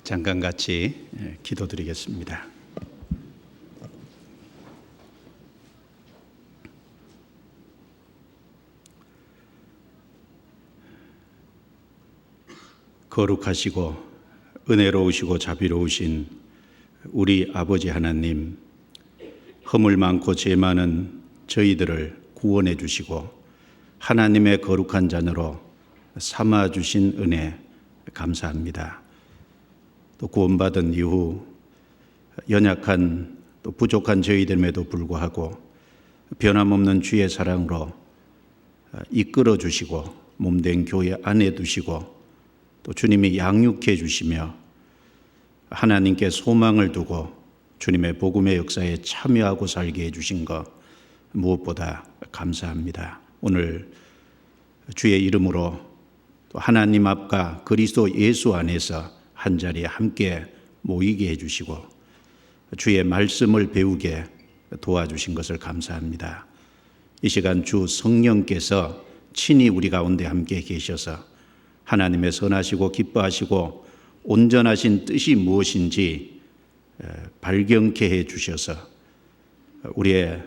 잠깐 같이 기도드리겠습니다. 거룩하시고 은혜로우시고 자비로우신 우리 아버지 하나님, 허물 많고 죄 많은 저희들을 구원해 주시고 하나님의 거룩한 자녀로 삼아 주신 은혜 감사합니다. 또 구원받은 이후 연약한 또 부족한 저희들에도 불구하고 변함없는 주의 사랑으로 이끌어 주시고 몸된 교회 안에 두시고 또 주님이 양육해 주시며 하나님께 소망을 두고 주님의 복음의 역사에 참여하고 살게 해 주신 것 무엇보다 감사합니다. 오늘 주의 이름으로 또 하나님 앞과 그리스도 예수 안에서 한자리에 함께 모이게 해주시고 주의 말씀을 배우게 도와주신 것을 감사합니다. 이 시간 주 성령께서 친히 우리 가운데 함께 계셔서 하나님의 선하시고 기뻐하시고 온전하신 뜻이 무엇인지 발견케 해 주셔서 우리의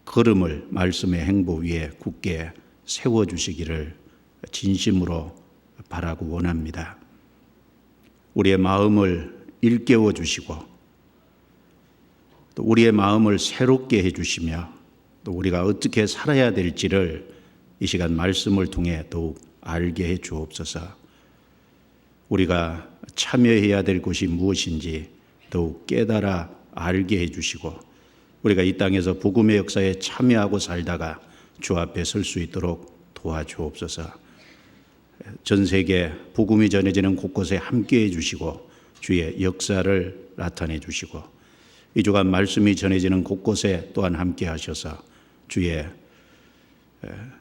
걸음을 말씀의 행보 위에 굳게 세워주시기를 진심으로 바라고 원합니다. 우리의 마음을 일깨워 주시고 또 우리의 마음을 새롭게 해주시며 또 우리가 어떻게 살아야 될지를 이 시간 말씀을 통해 더욱 알게 해 주옵소서. 우리가 참여해야 될 것이 무엇인지 더욱 깨달아 알게 해 주시고 우리가 이 땅에서 복음의 역사에 참여하고 살다가 주 앞에 설 수 있도록 도와주옵소서. 전 세계 복음이 전해지는 곳곳에 함께해 주시고 주의 역사를 나타내 주시고 이 주간 말씀이 전해지는 곳곳에 또한 함께 하셔서 주의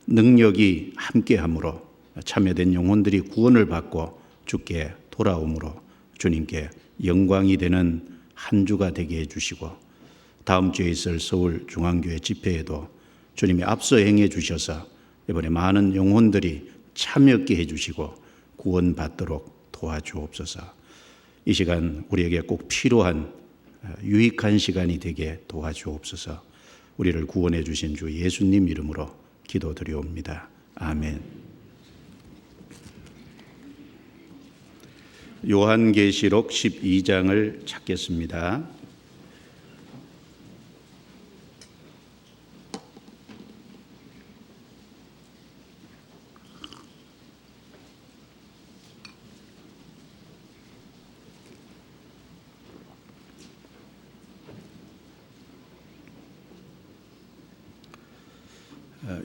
능력이 함께함으로 참여된 영혼들이 구원을 받고 주께 돌아오므로 주님께 영광이 되는 한 주가 되게 해주시고 다음 주에 있을 서울중앙교회 집회에도 주님이 앞서 행해 주셔서 이번에 많은 영혼들이 참여하게 해주시고 구원받도록 도와주옵소서. 이 시간 우리에게 꼭 필요한 유익한 시간이 되게 도와주옵소서. 우리를 구원해 주신 주 예수님 이름으로 기도드리옵니다. 아멘. 요한계시록 12장을 찾겠습니다.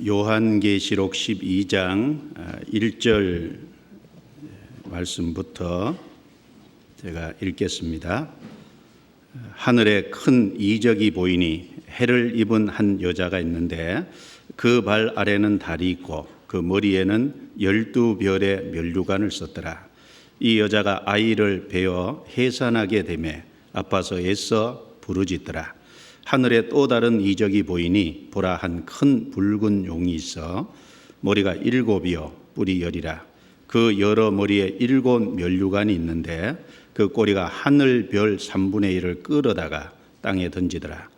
요한계시록 12장 1절 말씀부터 제가 읽겠습니다. 하늘에 큰 이적이 보이니 해를 입은 한 여자가 있는데 그 발 아래는 달이 있고 그 머리에는 12별의 면류관을 썼더라. 이 여자가 아이를 베어 해산하게 되매 아파서 애써 부르짖더라. 하늘에 또 다른 이적이 보이니 보라 한 큰 붉은 용이 있어 머리가 7이요 뿔이 10이라. 그 여러 머리에 7 면류관이 있는데 그 꼬리가 하늘 별 3분의 1을 끌어다가 땅에 던지더라.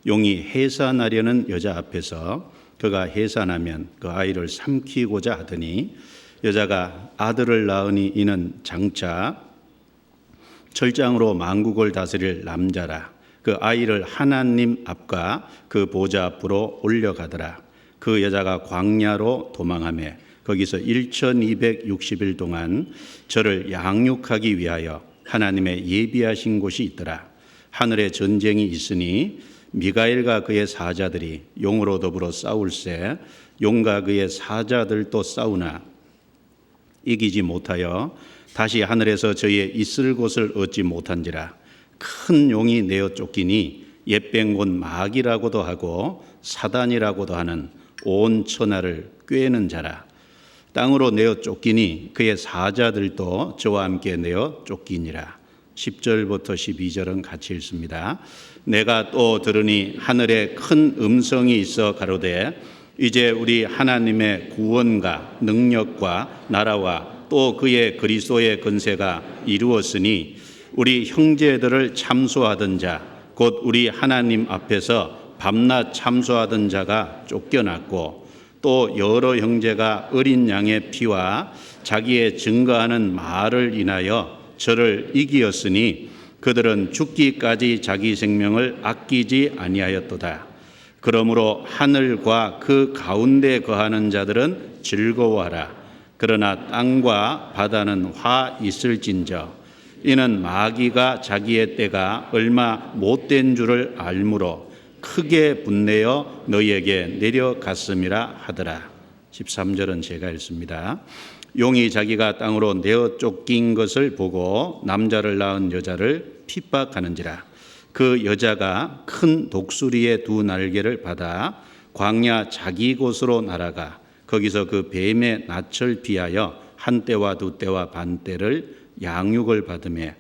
용이 해산하려는 여자 앞에서 그가 해산하면 그 아이를 삼키고자 하더니 여자가 아들을 낳으니 이는 장차 철장으로 만국을 다스릴 남자라. 그 아이를 하나님 앞과 그 보좌 앞으로 올려가더라. 그 여자가 광야로 도망하며 거기서 1260일 동안 저를 양육하기 위하여 하나님의 예비하신 곳이 있더라. 하늘에 전쟁이 있으니 미가엘과 그의 사자들이 용으로 더불어 싸울새 용과 그의 사자들도 싸우나 이기지 못하여 다시 하늘에서 저희의 있을 곳을 얻지 못한지라. 큰 용이 내어 쫓기니 옛뱀 곧 마귀라고도 하고 사단이라고도 하는 온 천하를 꿰는 자라. 땅으로 내어 쫓기니 그의 사자들도 저와 함께 내어 쫓기니라. 10절부터 12절은 같이 읽습니다. 내가 또 들으니 하늘에 큰 음성이 있어 가로되 이제 우리 하나님의 구원과 능력과 나라와 또 그의 그리스도의 권세가 이루었으니 우리 형제들을 참소하던 자 곧 우리 하나님 앞에서 밤낮 참소하던 자가 쫓겨났고 또 여러 형제가 어린 양의 피와 자기의 증거하는 말을 인하여 저를 이기었으니 그들은 죽기까지 자기 생명을 아끼지 아니하였도다. 그러므로 하늘과 그 가운데 거하는 자들은 즐거워하라. 그러나 땅과 바다는 화 있을진저 이는 마귀가 자기의 때가 얼마 못된 줄을 알므로 크게 분내어 너희에게 내려갔음이라 하더라. 13절은 제가 읽습니다. 용이 자기가 땅으로 내어 쫓긴 것을 보고 남자를 낳은 여자를 핍박하는지라. 그 여자가 큰 독수리의 두 날개를 받아 광야 자기 곳으로 날아가 거기서 그 뱀의 낯을 피하여 한 때와 두 때와 반 때를 양육을 받으며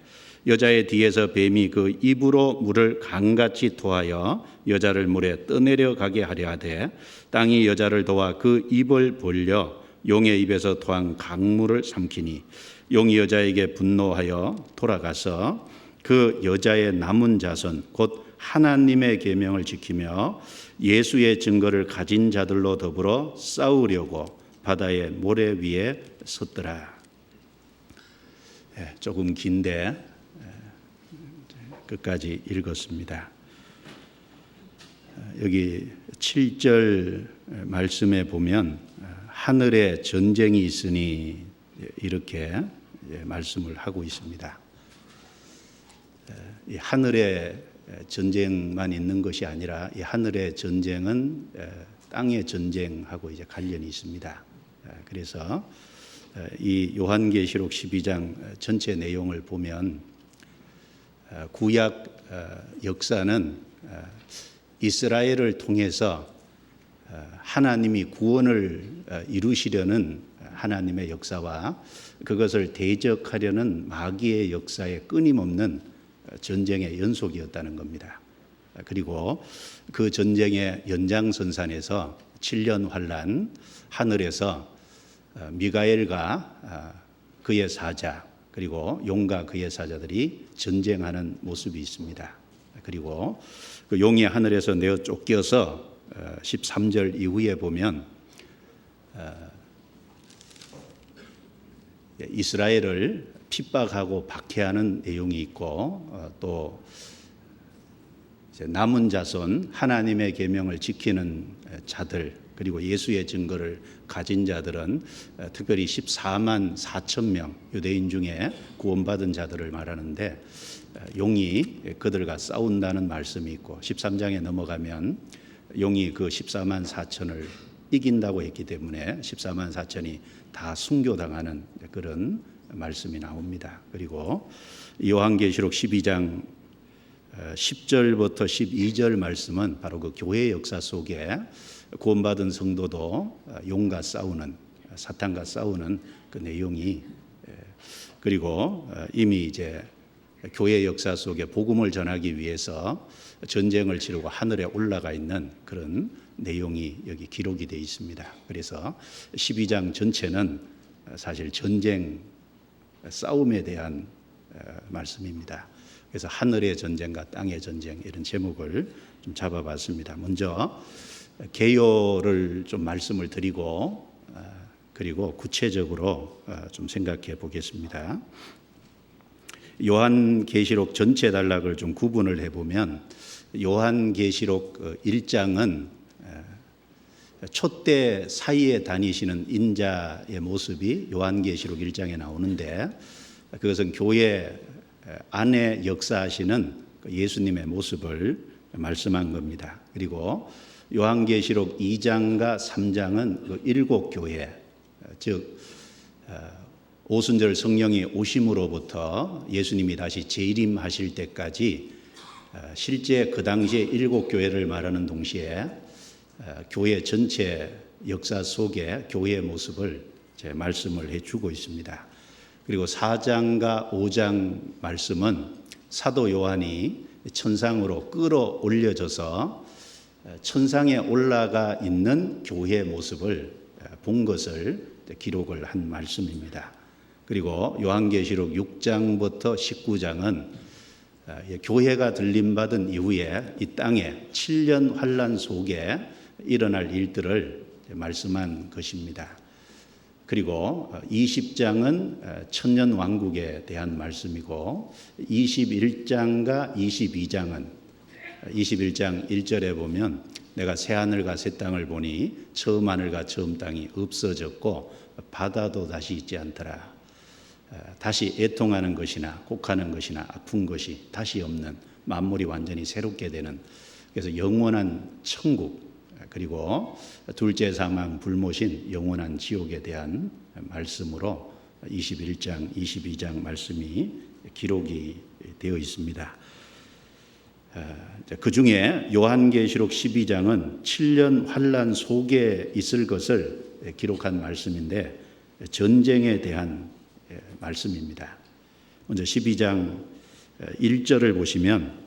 여자의 뒤에서 뱀이 그 입으로 물을 강같이 토하여 여자를 물에 떠내려 가게 하려 하되 땅이 여자를 도와 그 입을 벌려 용의 입에서 토한 강물을 삼키니 용이 여자에게 분노하여 돌아가서 그 여자의 남은 자손 곧 하나님의 계명을 지키며 예수의 증거를 가진 자들로 더불어 싸우려고 바다의 모래 위에 섰더라. 조금 긴데 끝까지 읽었습니다. 여기 7절 말씀에 보면 하늘에 전쟁이 있으니 이렇게 말씀을 하고 있습니다. 이 하늘에 전쟁만 있는 것이 아니라 이 하늘의 전쟁은 땅의 전쟁하고 이제 관련이 있습니다. 그래서 이 요한계시록 12장 전체 내용을 보면 구약 역사는 이스라엘을 통해서 하나님이 구원을 이루시려는 하나님의 역사와 그것을 대적하려는 마귀의 역사의 끊임없는 전쟁의 연속이었다는 겁니다. 그리고 그 전쟁의 연장선상에서 7년 환란 하늘에서 미가엘과 그의 사자 그리고 용과 그의 사자들이 전쟁하는 모습이 있습니다. 그리고 그 용이 하늘에서 내어 쫓겨서 13절 이후에 보면 이스라엘을 핍박하고 박해하는 내용이 있고 또 남은 자손 하나님의 계명을 지키는 자들 그리고 예수의 증거를 가진 자들은 특별히 14만 4천 명 유대인 중에 구원받은 자들을 말하는데 용이 그들과 싸운다는 말씀이 있고 13장에 넘어가면 용이 그 14만 4천을 이긴다고 했기 때문에 14만 4천이 다 순교당하는 그런 말씀이 나옵니다. 그리고 요한계시록 12장 10절부터 12절 말씀은 바로 그 교회 역사 속에 구원받은 성도도 용과 싸우는 사탄과 싸우는 그 내용이 그리고 이미 이제 교회 역사 속에 복음을 전하기 위해서 전쟁을 치르고 하늘에 올라가 있는 그런 내용이 여기 기록이 되어 있습니다. 그래서 12장 전체는 사실 전쟁 싸움에 대한 말씀입니다. 그래서 하늘의 전쟁과 땅의 전쟁 이런 제목을 좀 잡아봤습니다. 먼저 개요를 좀 말씀을 드리고 그리고 구체적으로 좀 생각해 보겠습니다. 요한계시록 전체 단락을 좀 구분을 해보면 요한계시록 1장은 촛대 사이에 다니시는 인자의 모습이 요한계시록 1장에 나오는데 그것은 교회 안에 역사하시는 예수님의 모습을 말씀한 겁니다. 그리고 요한계시록 2장과 3장은 일곱 교회, 즉 오순절 성령이 오심으로부터 예수님이 다시 재림하실 때까지 실제 그 당시에 일곱 교회를 말하는 동시에 교회 전체 역사 속에 교회의 모습을 제 말씀을 해주고 있습니다. 그리고 4장과 5장 말씀은 사도 요한이 천상으로 끌어올려져서 천상에 올라가 있는 교회의 모습을 본 것을 기록을 한 말씀입니다. 그리고 요한계시록 6장부터 19장은 교회가 들림받은 이후에 이 땅에 7년 환난 속에 일어날 일들을 말씀한 것입니다. 그리고 20장은 천년 왕국에 대한 말씀이고 21장과 22장은 21장 1절에 보면 내가 새 하늘과 새 땅을 보니 처음 하늘과 처음 땅이 없어졌고 바다도 다시 있지 않더라. 다시 애통하는 것이나 곡하는 것이나 아픈 것이 다시 없는 만물이 완전히 새롭게 되는, 그래서 영원한 천국, 그리고 둘째 사망 불못인 영원한 지옥에 대한 말씀으로 21장 22장 말씀이 기록이 되어 있습니다. 그 중에 요한계시록 12장은 7년 환난 속에 있을 것을 기록한 말씀인데 전쟁에 대한 말씀입니다. 먼저 12장 1절을 보시면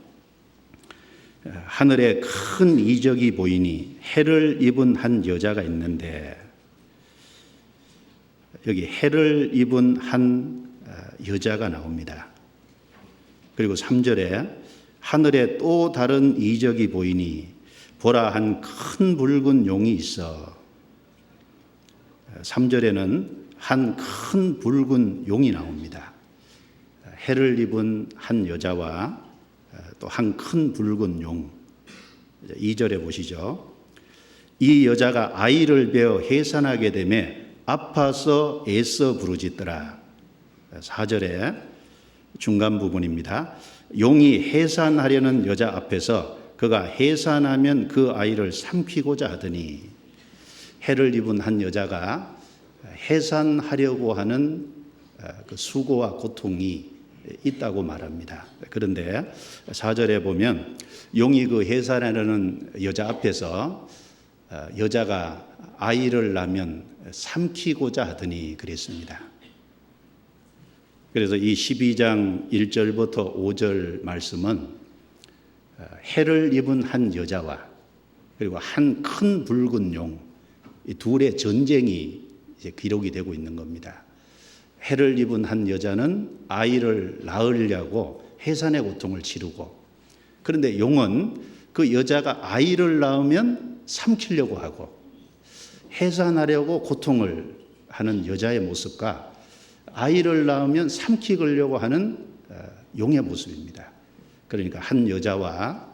하늘에 큰 이적이 보이니 해를 입은 한 여자가 있는데, 여기 해를 입은 한 여자가 나옵니다. 그리고 3절에 하늘에 또 다른 이적이 보이니 보라 한 큰 붉은 용이 있어. 3절에는 한 큰 붉은 용이 나옵니다. 해를 입은 한 여자와 또 한 큰 붉은 용. 2절에 보시죠. 이 여자가 아이를 베어 해산하게 되매 아파서 애써 부르짖더라. 4절에 중간 부분입니다. 용이 해산하려는 여자 앞에서 그가 해산하면 그 아이를 삼키고자 하더니, 해를 입은 한 여자가 해산하려고 하는 그 수고와 고통이 있다고 말합니다. 그런데 4절에 보면 용이 그 해산하려는 여자 앞에서 여자가 아이를 낳으면 삼키고자 하더니 그랬습니다. 그래서 이 12장 1절부터 5절 말씀은 해를 입은 한 여자와 그리고 한 큰 붉은 용, 이 둘의 전쟁이 이제 기록이 되고 있는 겁니다. 해를 입은 한 여자는 아이를 낳으려고 해산의 고통을 치르고, 그런데 용은 그 여자가 아이를 낳으면 삼키려고 하고 해산하려고 고통을 하는 여자의 모습과 아이를 낳으면 삼키려고 하는 용의 모습입니다. 그러니까 한 여자와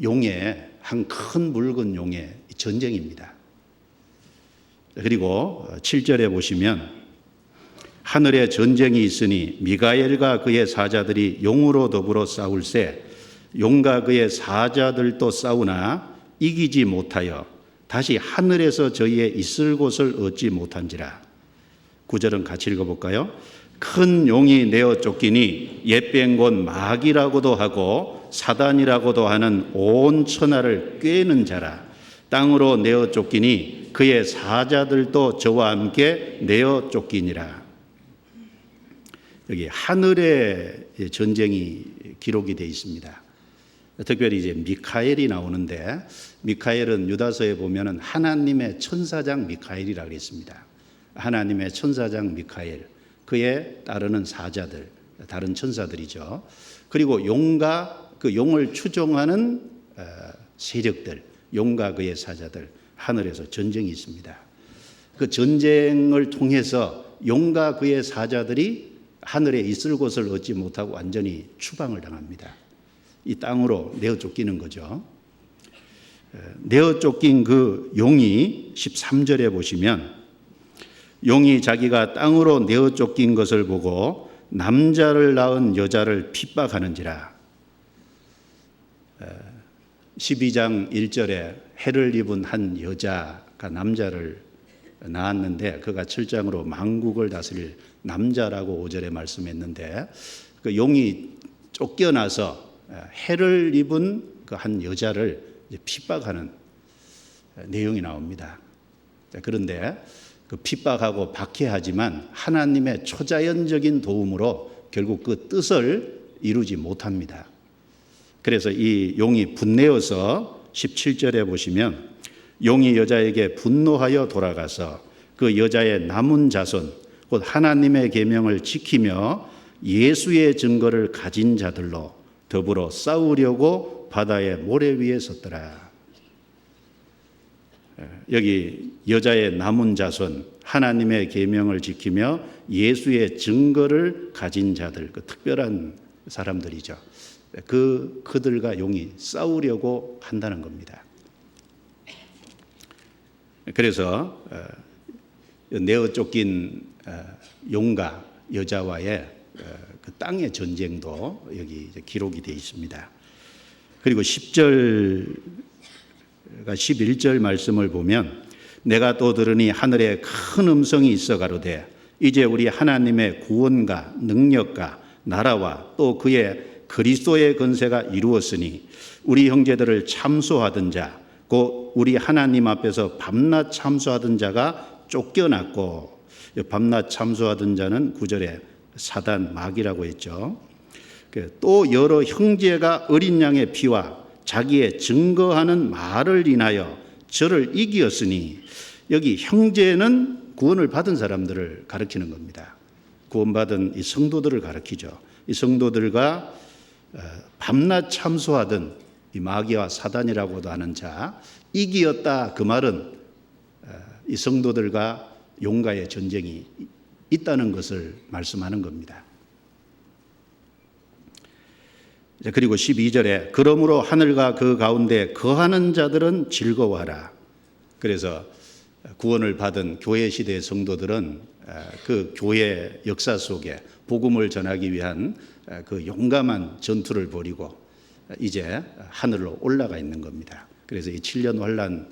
용의, 한 큰 붉은 용의 전쟁입니다. 그리고 7절에 보시면 하늘에 전쟁이 있으니 미가엘과 그의 사자들이 용으로 더불어 싸울세 용과 그의 사자들도 싸우나 이기지 못하여 다시 하늘에서 저희의 있을 곳을 얻지 못한지라. 9절은 같이 읽어볼까요? 큰 용이 내어 쫓기니 옛뺀 곧 마귀라고도 하고 사단이라고도 하는 온 천하를 꿰는 자라. 땅으로 내어 쫓기니 그의 사자들도 저와 함께 내어 쫓기니라. 여기 하늘의 전쟁이 기록이 되어 있습니다. 특별히 이제 미카엘이 나오는데, 미카엘은 유다서에 보면은 하나님의 천사장 미카엘이라고 했습니다. 하나님의 천사장 미카엘, 그에 따르는 사자들, 다른 천사들이죠. 그리고 용과 그 용을 추종하는 세력들, 용과 그의 사자들, 하늘에서 전쟁이 있습니다. 그 전쟁을 통해서 용과 그의 사자들이 하늘에 있을 곳을 얻지 못하고 완전히 추방을 당합니다. 이 땅으로 내어 쫓기는 거죠. 내어 쫓긴 그 용이 13절에 보시면 용이 자기가 땅으로 내어 쫓긴 것을 보고 남자를 낳은 여자를 핍박하는지라. 12장 1절에 해를 입은 한 여자가 남자를 낳았는데 그가 7장으로 만국을 다스릴 남자라고 5절에 말씀했는데, 그 용이 쫓겨나서 해를 입은 그 한 여자를 핍박하는 내용이 나옵니다. 그런데 그 핍박하고 박해하지만 하나님의 초자연적인 도움으로 결국 그 뜻을 이루지 못합니다. 그래서 이 용이 분내어서 17절에 보시면 용이 여자에게 분노하여 돌아가서 그 여자의 남은 자손 곧 하나님의 계명을 지키며 예수의 증거를 가진 자들로 더불어 싸우려고 바다의 모래 위에 섰더라. 여기 여자의 남은 자손, 하나님의 계명을 지키며 예수의 증거를 가진 자들, 그 특별한 사람들이죠. 그들과 용이 싸우려고 한다는 겁니다. 그래서 내어 쫓긴 용과 여자와의 그 땅의 전쟁도 여기 이제 기록이 되어 있습니다. 그리고 10절과 11절 말씀을 보면 내가 또 들으니 하늘에 큰 음성이 있어 가로되 이제 우리 하나님의 구원과 능력과 나라와 또 그의 그리스도의 건세가 이루었으니 우리 형제들을 참소하던 자 곧 우리 하나님 앞에서 밤낮 참소하던 자가 쫓겨났고, 밤낮 참소하던 자는 9절에 사단 마귀라고 했죠. 또 여러 형제가 어린 양의 피와 자기의 증거하는 말을 인하여 저를 이기었으니, 여기 형제는 구원을 받은 사람들을 가리키는 겁니다. 구원받은 이 성도들을 가리키죠. 이 성도들과 밤낮 참소하던 이 마귀와 사단이라고도 하는 자, 이기었다. 그 말은 이 성도들과 용과의 전쟁이 있다는 것을 말씀하는 겁니다. 그리고 12절에 그러므로 하늘과 그 가운데 거하는 자들은 즐거워하라. 그래서 구원을 받은 교회 시대의 성도들은 그 교회 역사 속에 복음을 전하기 위한 그 용감한 전투를 벌이고 이제 하늘로 올라가 있는 겁니다. 그래서 이 7년 환란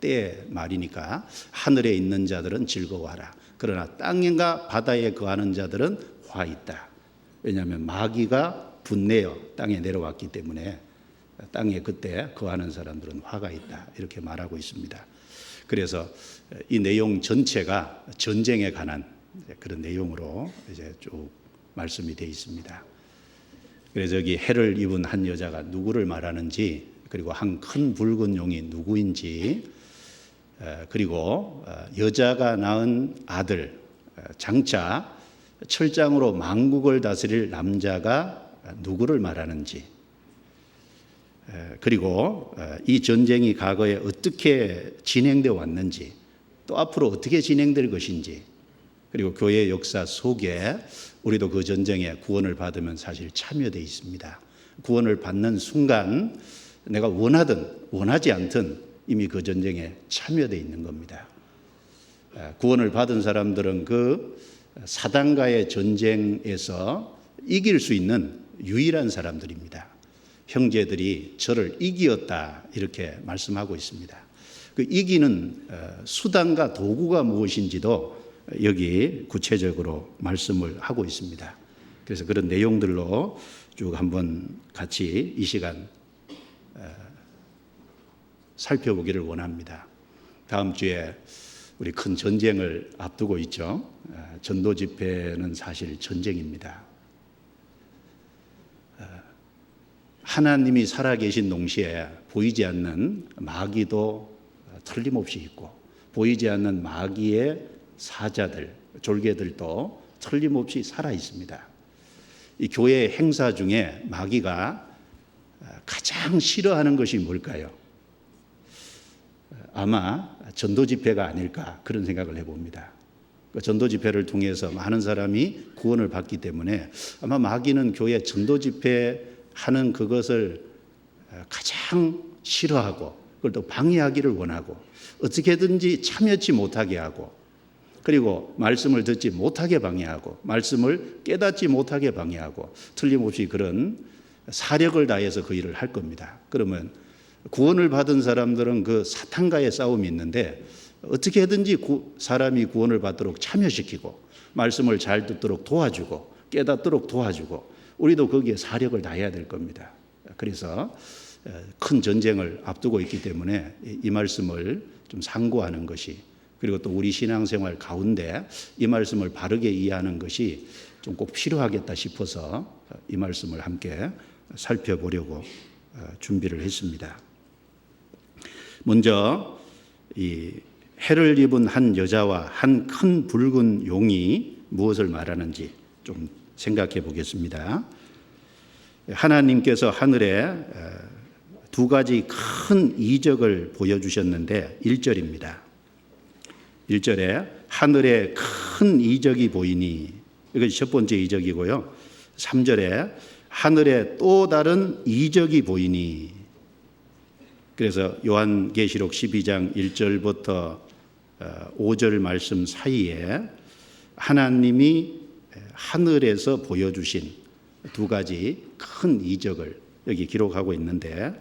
때 말이니까 하늘에 있는 자들은 즐거워하라. 그러나 땅과 바다에 거하는 자들은 화 있다. 왜냐하면 마귀가 분내어 땅에 내려왔기 때문에 땅에 그때 거하는 사람들은 화가 있다. 이렇게 말하고 있습니다. 그래서 이 내용 전체가 전쟁에 관한 그런 내용으로 이제 쭉 말씀이 되어 있습니다. 그래서 여기 해를 입은 한 여자가 누구를 말하는지, 그리고 한 큰 붉은 용이 누구인지, 그리고 여자가 낳은 아들, 장차 철장으로 만국을 다스릴 남자가 누구를 말하는지, 그리고 이 전쟁이 과거에 어떻게 진행되어 왔는지, 또 앞으로 어떻게 진행될 것인지, 그리고 교회 역사 속에 우리도 그 전쟁에 구원을 받으면 사실 참여되어 있습니다. 구원을 받는 순간 내가 원하든 원하지 않든 이미 그 전쟁에 참여되어 있는 겁니다. 구원을 받은 사람들은 그 사단과의 전쟁에서 이길 수 있는 유일한 사람들입니다. 형제들이 저를 이기었다 이렇게 말씀하고 있습니다. 그 이기는 수단과 도구가 무엇인지도 여기 구체적으로 말씀을 하고 있습니다. 그래서 그런 내용들로 쭉 한번 같이 이 시간 살펴보기를 원합니다. 다음 주에 우리 큰 전쟁을 앞두고 있죠. 전도 집회는 사실 전쟁입니다. 하나님이 살아계신 동시에 보이지 않는 마귀도 틀림없이 있고, 보이지 않는 마귀의 사자들, 졸개들도 틀림없이 살아 있습니다. 이 교회 행사 중에 마귀가 가장 싫어하는 것이 뭘까요? 아마 전도 집회가 아닐까 그런 생각을 해봅니다. 전도 집회를 통해서 많은 사람이 구원을 받기 때문에 아마 마귀는 교회 전도 집회하는 그것을 가장 싫어하고 그걸 또 방해하기를 원하고 어떻게든지 참여치 못하게 하고, 그리고 말씀을 듣지 못하게 방해하고 말씀을 깨닫지 못하게 방해하고 틀림없이 그런 사력을 다해서 그 일을 할 겁니다. 그러면 구원을 받은 사람들은 그 사탄과의 싸움이 있는데 어떻게든지 사람이 구원을 받도록 참여시키고 말씀을 잘 듣도록 도와주고 깨닫도록 도와주고 우리도 거기에 사력을 다해야 될 겁니다. 그래서 큰 전쟁을 앞두고 있기 때문에 이 말씀을 좀 상고하는 것이, 그리고 또 우리 신앙생활 가운데 이 말씀을 바르게 이해하는 것이 좀 꼭 필요하겠다 싶어서 이 말씀을 함께 살펴보려고 준비를 했습니다. 먼저 이 해를 입은 한 여자와 한 큰 붉은 용이 무엇을 말하는지 좀 생각해 보겠습니다. 하나님께서 하늘에 두 가지 큰 이적을 보여주셨는데 1절입니다. 1절에 하늘에 큰 이적이 보이니, 이것이 첫 번째 이적이고요. 3절에 하늘에 또 다른 이적이 보이니, 그래서 요한계시록 12장 1절부터 5절 말씀 사이에 하나님이 하늘에서 보여주신 두 가지 큰 이적을 여기 기록하고 있는데,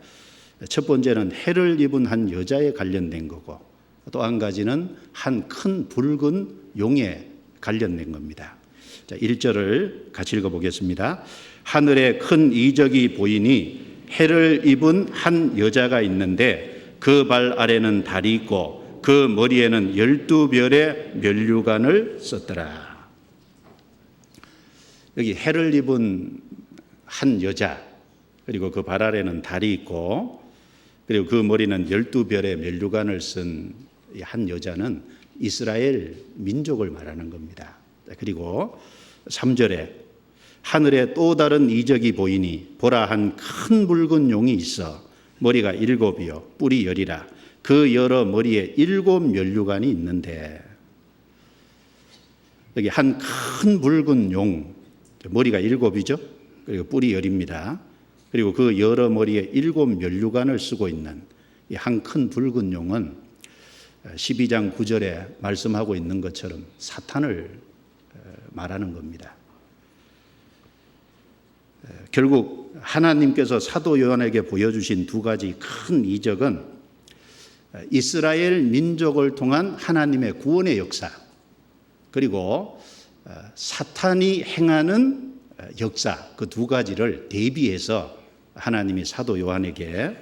첫 번째는 해를 입은 한 여자에 관련된 거고, 또 한 가지는 한 큰 붉은 용에 관련된 겁니다. 자, 1절을 같이 읽어보겠습니다. 하늘에 큰 이적이 보이니 해를 입은 한 여자가 있는데 그 발 아래는 달이 있고 그 머리에는 12별의 면류관을 썼더라. 여기 해를 입은 한 여자, 그리고 그 발 아래는 달이 있고, 그리고 그 머리는 12별의 면류관을 쓴 한 여자는 이스라엘 민족을 말하는 겁니다. 그리고 3절에 하늘에 또 다른 이적이 보이니 보라, 한 큰 붉은 용이 있어 머리가 7이요 뿔이 10이라. 그 여러 머리에 7 면류관이 있는데, 여기 한 큰 붉은 용, 머리가 7이죠. 그리고 뿔이 10입니다. 그리고 그 여러 머리에 7 면류관을 쓰고 있는 이 한 큰 붉은 용은 12장 9절에 말씀하고 있는 것처럼 사탄을 말하는 겁니다. 결국 하나님께서 사도 요한에게 보여주신 두 가지 큰 이적은 이스라엘 민족을 통한 하나님의 구원의 역사, 그리고 사탄이 행하는 역사, 그 두 가지를 대비해서 하나님이 사도 요한에게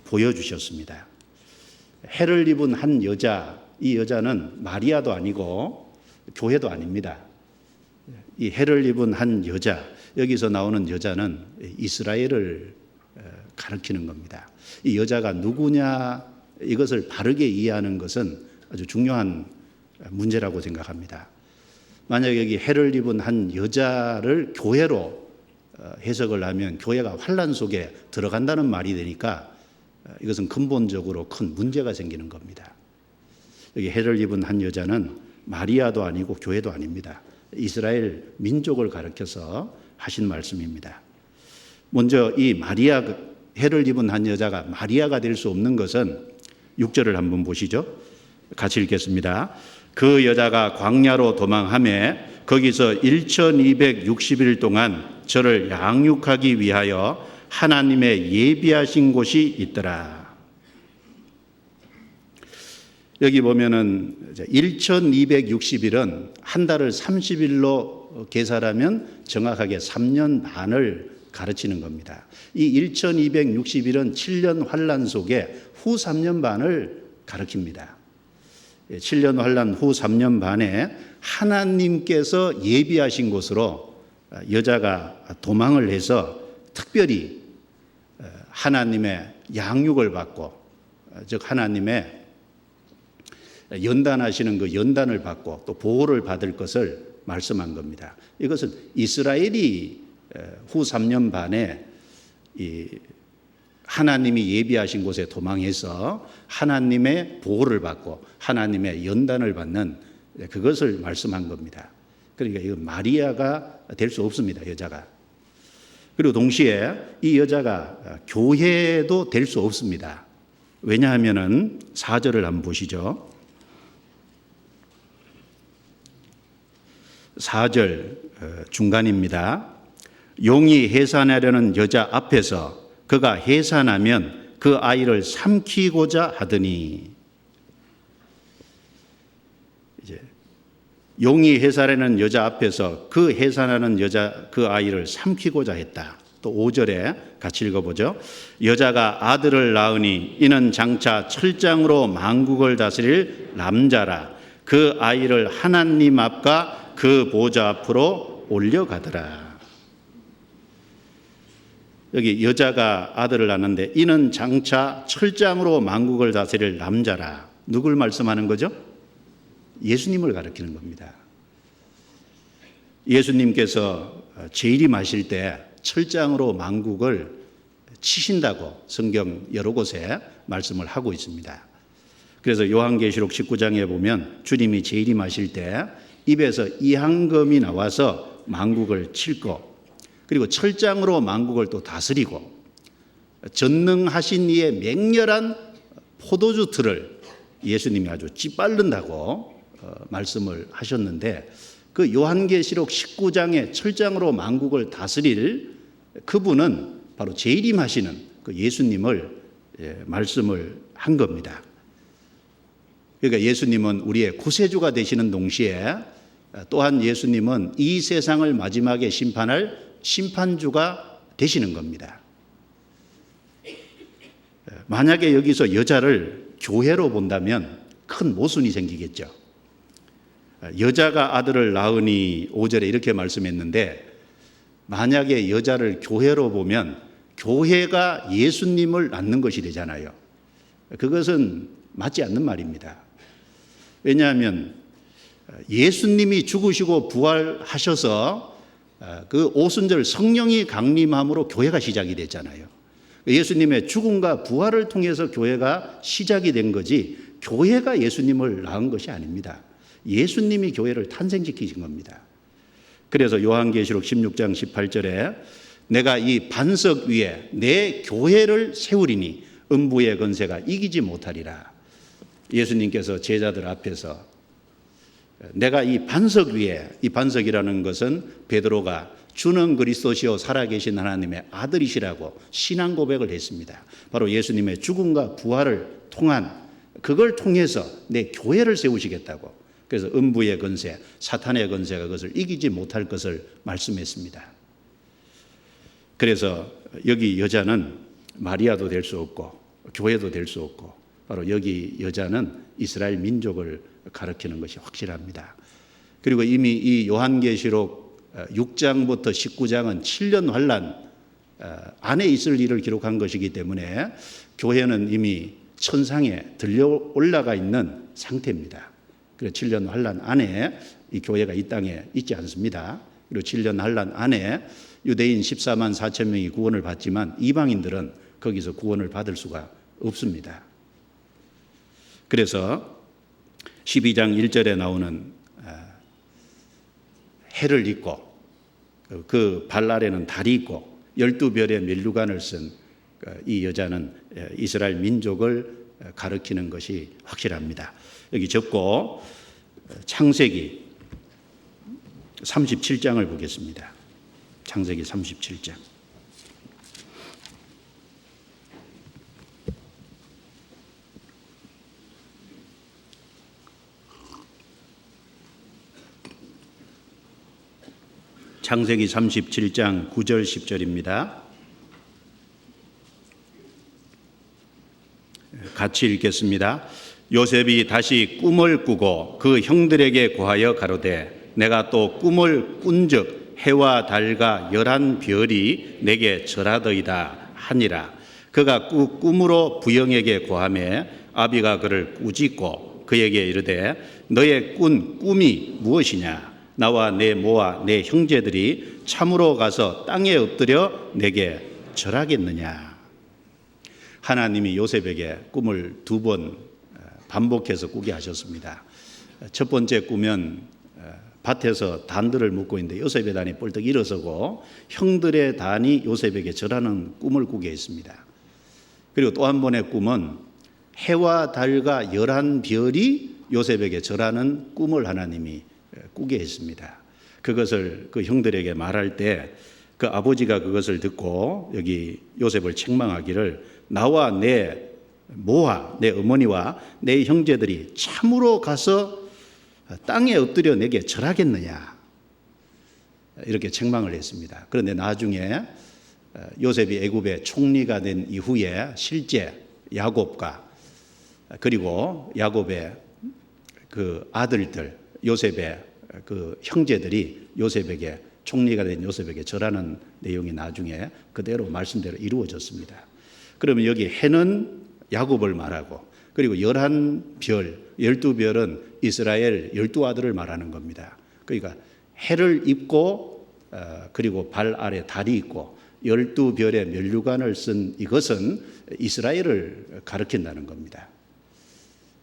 보여주셨습니다. 해를 입은 한 여자, 이 여자는 마리아도 아니고 교회도 아닙니다. 이 해를 입은 한 여자, 여기서 나오는 여자는 이스라엘을 가리키는 겁니다. 이 여자가 누구냐, 이것을 바르게 이해하는 것은 아주 중요한 문제라고 생각합니다. 만약 여기 해를 입은 한 여자를 교회로 해석을 하면 교회가 환난 속에 들어간다는 말이 되니까 이것은 근본적으로 큰 문제가 생기는 겁니다. 여기 해를 입은 한 여자는 마리아도 아니고 교회도 아닙니다. 이스라엘 민족을 가리켜서 하신 말씀입니다. 먼저 이 마리아, 해를 입은 한 여자가 마리아가 될 수 없는 것은 6절을 한번 보시죠. 같이 읽겠습니다. 그 여자가 광야로 도망하매 거기서 1260일 동안 저를 양육하기 위하여 하나님의 예비하신 곳이 있더라. 여기 보면은 1260일은 한 달을 30일로 계산하면 정확하게 3년 반을 가르치는 겁니다. 이 1260일은 7년 환란 속에 후 3년 반을 가르칩니다. 7년 환란 후 3년 반에 하나님께서 예비하신 곳으로 여자가 도망을 해서 특별히 하나님의 양육을 받고, 즉 하나님의 연단하시는 그 연단을 받고 또 보호를 받을 것을 말씀한 겁니다. 이것은 이스라엘이 후 3년 반에 이 하나님이 예비하신 곳에 도망해서 하나님의 보호를 받고 하나님의 연단을 받는 그것을 말씀한 겁니다. 그러니까 이건 마리아가 될 수 없습니다, 여자가. 그리고 동시에 이 여자가 교회도 될 수 없습니다. 왜냐하면은 4절을 한번 보시죠. 4절 중간입니다. 용이 해산하려는 여자 앞에서 그가 해산하면 그 아이를 삼키고자 하더니, 이제 용이 해산하는 여자 앞에서 그 해산하는 여자 그 아이를 삼키고자 했다. 또 5절에 같이 읽어보죠. 여자가 아들을 낳으니 이는 장차 철장으로 만국을 다스릴 남자라. 그 아이를 하나님 앞과 그 보좌 앞으로 올려가더라. 여기 여자가 아들을 낳는데 이는 장차 철장으로 만국을 다스릴 남자라. 누굴 말씀하는 거죠? 예수님을 가리키는 겁니다. 예수님께서 재림하실 때 철장으로 만국을 치신다고 성경 여러 곳에 말씀을 하고 있습니다. 그래서 요한계시록 19장에 보면 주님이 재림하실 때 입에서 이항검이 나와서 만국을 칠 거, 그리고 철장으로 만국을 또 다스리고 전능하신 이의 맹렬한 포도주 틀을 예수님이 아주 찌빨른다고 말씀을 하셨는데, 그 요한계시록 19장의 철장으로 만국을 다스릴 그분은 바로 재림하시는 그 예수님을 말씀을 한 겁니다. 그러니까 예수님은 우리의 구세주가 되시는 동시에 또한 예수님은 이 세상을 마지막에 심판할 심판주가 되시는 겁니다. 만약에 여기서 여자를 교회로 본다면 큰 모순이 생기겠죠. 여자가 아들을 낳으니 5절에 이렇게 말씀했는데, 만약에 여자를 교회로 보면 교회가 예수님을 낳는 것이 되잖아요. 그것은 맞지 않는 말입니다. 왜냐하면 예수님이 죽으시고 부활하셔서 그 오순절 성령이 강림함으로 교회가 시작이 됐잖아요. 예수님의 죽음과 부활을 통해서 교회가 시작이 된 거지, 교회가 예수님을 낳은 것이 아닙니다. 예수님이 교회를 탄생시키신 겁니다. 그래서 요한계시록 16장 18절에 내가 이 반석 위에 내 교회를 세우리니 음부의 권세가 이기지 못하리라. 예수님께서 제자들 앞에서 내가 이 반석 위에, 이 반석이라는 것은 베드로가 주는 그리스도시요 살아계신 하나님의 아들이시라고 신앙 고백을 했습니다. 바로 예수님의 죽음과 부활을 통한, 그걸 통해서 내 교회를 세우시겠다고. 그래서 음부의 권세, 사탄의 권세가 그것을 이기지 못할 것을 말씀했습니다. 그래서 여기 여자는 마리아도 될 수 없고 교회도 될 수 없고, 바로 여기 여자는 이스라엘 민족을 가리키는 것이 확실합니다. 그리고 이미 이 요한계시록 6장부터 19장은 7년 환란 안에 있을 일을 기록한 것이기 때문에 교회는 이미 천상에 들려 올라가 있는 상태입니다. 그래서 7년 환란 안에 이 교회가 이 땅에 있지 않습니다. 그리고 7년 환란 안에 유대인 14만 4천 명이 구원을 받지만 이방인들은 거기서 구원을 받을 수가 없습니다. 그래서 12장 1절에 나오는 해를 입고 그 발 아래는 달이 있고 12별의 면류관을 쓴 이 여자는 이스라엘 민족을 가리키는 것이 확실합니다. 여기 적고 창세기 37장을 보겠습니다. 창세기 37장. 창세기 37장 9절 10절입니다. 같이 읽겠습니다. 요셉이 다시 꿈을 꾸고 그 형들에게 고하여 가로되 내가 또 꿈을 꾼즉 해와 달과 11별이 내게 절하더이다 하니라. 그가 꿈으로 부영에게 고하매 아비가 그를 꾸짖고 그에게 이르되 너의 꾼 꿈이 무엇이냐? 나와 내 모와 내 형제들이 참으로 가서 땅에 엎드려 내게 절하겠느냐? 하나님이 요셉에게 꿈을 2번 반복해서 꾸게 하셨습니다. 첫 번째 꿈은 밭에서 단들을 묶고 있는데 요셉의 단이 뻘떡 일어서고 형들의 단이 요셉에게 절하는 꿈을 꾸게 했습니다. 그리고 또 한 번의 꿈은 해와 달과 11별이 요셉에게 절하는 꿈을 하나님이 꾸게 했습니다. 그것을 그 형들에게 말할 때 그 아버지가 그것을 듣고 여기 요셉을 책망하기를 나와 내 모와 내 어머니와 내 형제들이 참으로 가서 땅에 엎드려 내게 절하겠느냐, 이렇게 책망을 했습니다. 그런데 나중에 요셉이 애굽의 총리가 된 이후에 실제 야곱과 그리고 야곱의 그 아들들, 요셉의 그 형제들이 요셉에게, 총리가 된 요셉에게 절하는 내용이 나중에 그대로 말씀대로 이루어졌습니다. 그러면 여기 해는 야곱을 말하고, 그리고 11별, 12별은 이스라엘 12아들을 말하는 겁니다. 그러니까 해를 입고 그리고 발 아래 달이 있고 12별의 면류관을 쓴 이것은 이스라엘을 가리킨다는 겁니다.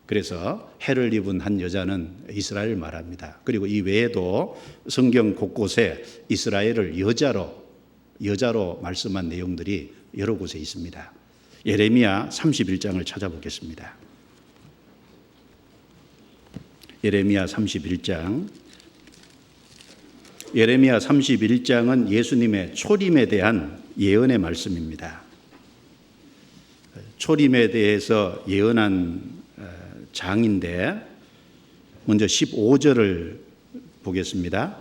그래서 해를 입은 한 여자는 이스라엘을 말합니다. 그리고 이 외에도 성경 곳곳에 이스라엘을 여자로 말씀한 내용들이 여러 곳에 있습니다. 예레미야 31장을 찾아보겠습니다. 예레미야 31장. 예레미야 31장은 예수님의 초림에 대한 예언의 말씀입니다. 초림에 대해서 예언한 장인데 먼저 15절을 보겠습니다.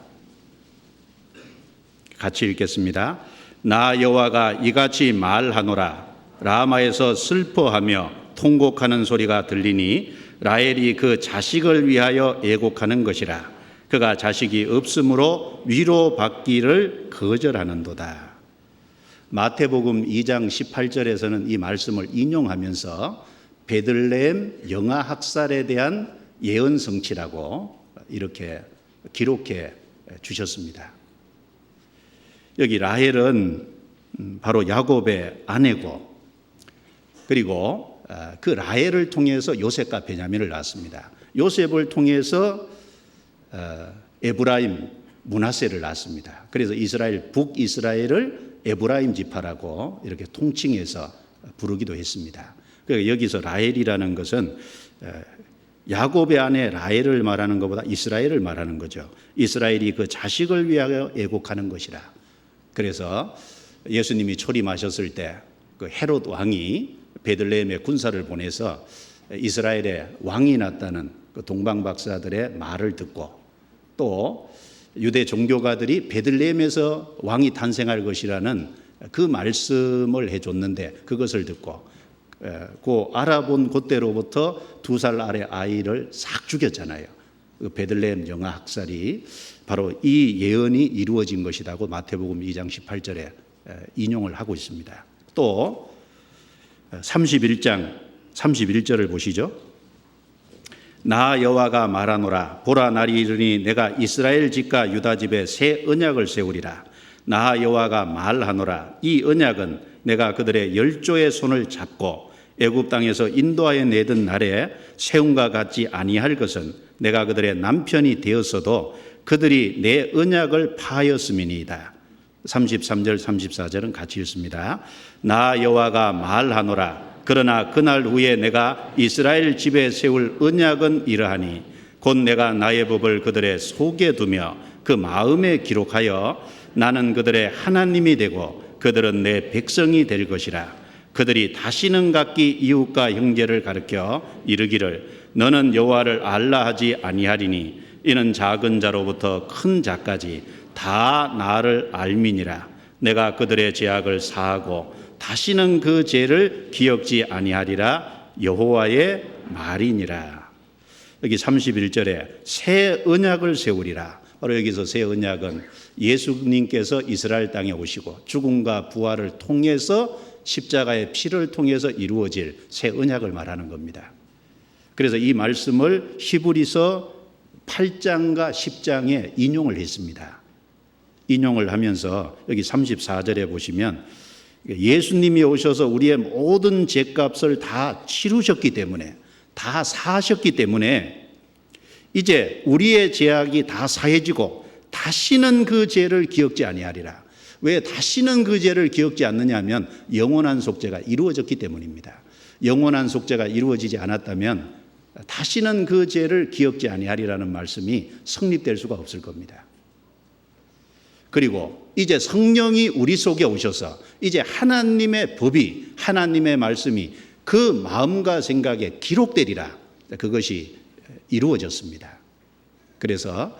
같이 읽겠습니다. 나 여호와가 이같이 말하노라. 라마에서 슬퍼하며 통곡하는 소리가 들리니 라헬이 그 자식을 위하여 애곡하는 것이라. 그가 자식이 없으므로 위로받기를 거절하는도다. 마태복음 2장 18절에서는 이 말씀을 인용하면서 베들레헴 영아학살에 대한 예언 성취라고 이렇게 기록해 주셨습니다. 여기 라헬은 바로 야곱의 아내고 그리고 그 라헬을 통해서 요셉과 베냐민을 낳았습니다. 요셉을 통해서 에브라임, 므낫세를 낳았습니다. 그래서 북이스라엘을 에브라임 지파라고 이렇게 통칭해서 부르기도 했습니다. 그러니까 여기서 라헬이라는 것은 야곱의 아내 라헬을 말하는 것보다 이스라엘을 말하는 거죠. 이스라엘이 그 자식을 위하여 애곡하는 것이라. 그래서 예수님이 초림하셨을 때 그 헤롯 왕이 베들레헴에 군사를 보내서 이스라엘에 왕이 났다는 그 동방박사들의 말을 듣고 또 유대 종교가들이 베들레헴에서 왕이 탄생할 것이라는 그 말씀을 해줬는데 그것을 듣고 그 알아본 그때로부터 2살 아래 아이를 싹 죽였잖아요. 그 베들레헴 영아 학살이 바로 이 예언이 이루어진 것이라고 마태복음 2장 18절에 인용을 하고 있습니다. 또 31장 31절을 보시죠. 나 여호와가 말하노라. 보라 날이 이르니 내가 이스라엘 집과 유다 집에 새 언약을 세우리라. 나 여호와가 말하노라. 이 언약은 내가 그들의 열조의 손을 잡고 애굽 땅에서 인도하여 내던 날에 세움과 같지 아니할 것은 내가 그들의 남편이 되었어도 그들이 내 언약을 파하였음이니이다. 33절 34절은 같이 읽습니다. 나 여호와가 말하노라. 그러나 그날 후에 내가 이스라엘 집에 세울 언약은 이러하니 곧 내가 나의 법을 그들의 속에 두며 그 마음에 기록하여 나는 그들의 하나님이 되고 그들은 내 백성이 될 것이라. 그들이 다시는 각기 이웃과 형제를 가르쳐 이르기를 너는 여호와를 알라 하지 아니하리니 이는 작은 자로부터 큰 자까지 다 나를 알미니라. 내가 그들의 죄악을 사하고 다시는 그 죄를 기억지 아니하리라. 여호와의 말이니라. 여기 31절에 새 언약을 세우리라. 바로 여기서 새 언약은 예수님께서 이스라엘 땅에 오시고 죽음과 부활을 통해서 십자가의 피를 통해서 이루어질 새 언약을 말하는 겁니다. 그래서 이 말씀을 히브리서 8장과 10장에 인용을 했습니다. 인용을 하면서 여기 34절에 보시면 예수님이 오셔서 우리의 모든 죄값을 다 치르셨기 때문에 다 사하셨기 때문에 이제 우리의 죄악이 다 사해지고 다시는 그 죄를 기억지 아니하리라. 왜 다시는 그 죄를 기억지 않느냐 하면 영원한 속죄가 이루어졌기 때문입니다. 영원한 속죄가 이루어지지 않았다면 다시는 그 죄를 기억지 아니하리라는 말씀이 성립될 수가 없을 겁니다. 그리고 이제 성령이 우리 속에 오셔서 이제 하나님의 법이 하나님의 말씀이 그 마음과 생각에 기록되리라. 그것이 이루어졌습니다. 그래서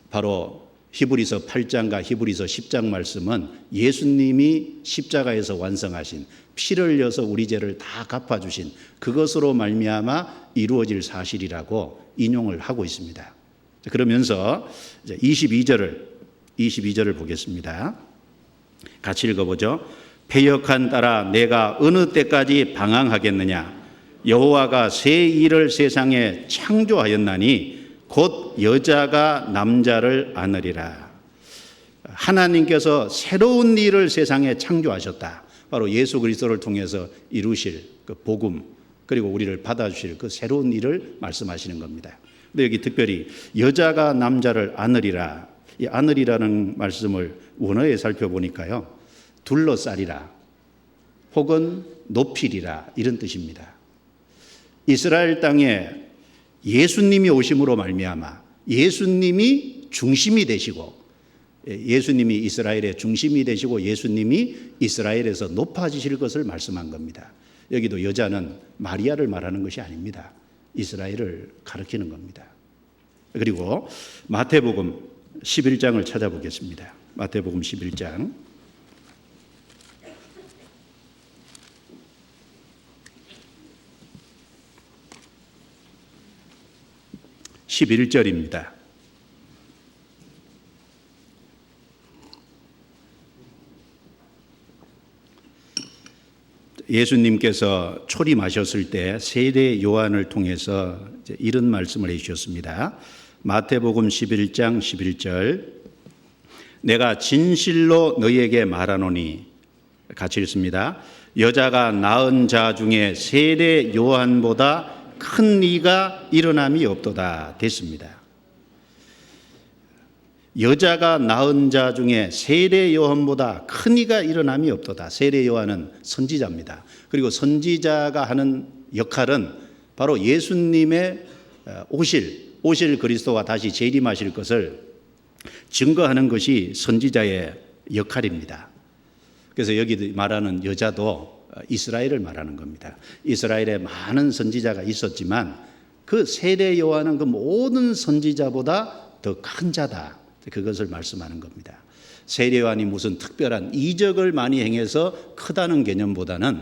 바로 히브리서 8장과 히브리서 10장 말씀은 예수님이 십자가에서 완성하신 피를 흘려서 우리 죄를 다 갚아주신 그것으로 말미암아 이루어질 사실이라고 인용을 하고 있습니다. 그러면서 이제 22절을 보겠습니다. 같이 읽어보죠. 패역한 딸아 내가 어느 때까지 방황하겠느냐. 여호와가 새 일을 세상에 창조하였나니 곧 여자가 남자를 안으리라. 하나님께서 새로운 일을 세상에 창조하셨다. 바로 예수 그리스도를 통해서 이루실 그 복음, 그리고 우리를 받아주실 그 새로운 일을 말씀하시는 겁니다. 근데 여기 특별히 여자가 남자를 안으리라. 이 안으리라는 말씀을 원어에 살펴보니까요, 둘러싸리라 혹은 높이리라 이런 뜻입니다. 이스라엘 땅에 예수님이 오심으로 말미암아 예수님이 중심이 되시고, 예수님이 이스라엘의 중심이 되시고 예수님이 이스라엘에서 높아지실 것을 말씀한 겁니다. 여기도 여자는 마리아를 말하는 것이 아닙니다. 이스라엘을 가리키는 겁니다. 그리고 마태복음 11장을 찾아보겠습니다. 마태복음 11장 11절입니다. 예수님께서 초림하셨을 때 세례 요한을 통해서 이런 말씀을 해주셨습니다. 마태복음 11장 11절, 내가 진실로 너희에게 말하노니, 같이 읽습니다. 여자가 낳은 자 중에 세례 요한보다 큰 이가 일어남이 없도다. 됐습니다. 여자가 낳은 자 중에 세례 요한보다 큰 이가 일어남이 없도다. 세례 요한은 선지자입니다. 그리고 선지자가 하는 역할은 바로 예수님의 오실 그리스도가 다시 재림하실 것을 증거하는 것이 선지자의 역할입니다. 그래서 여기 말하는 여자도 이스라엘을 말하는 겁니다. 이스라엘에 많은 선지자가 있었지만 그 세례 요한은 그 모든 선지자보다 더 큰 자다. 그것을 말씀하는 겁니다. 세례 요한이 무슨 특별한 이적을 많이 행해서 크다는 개념보다는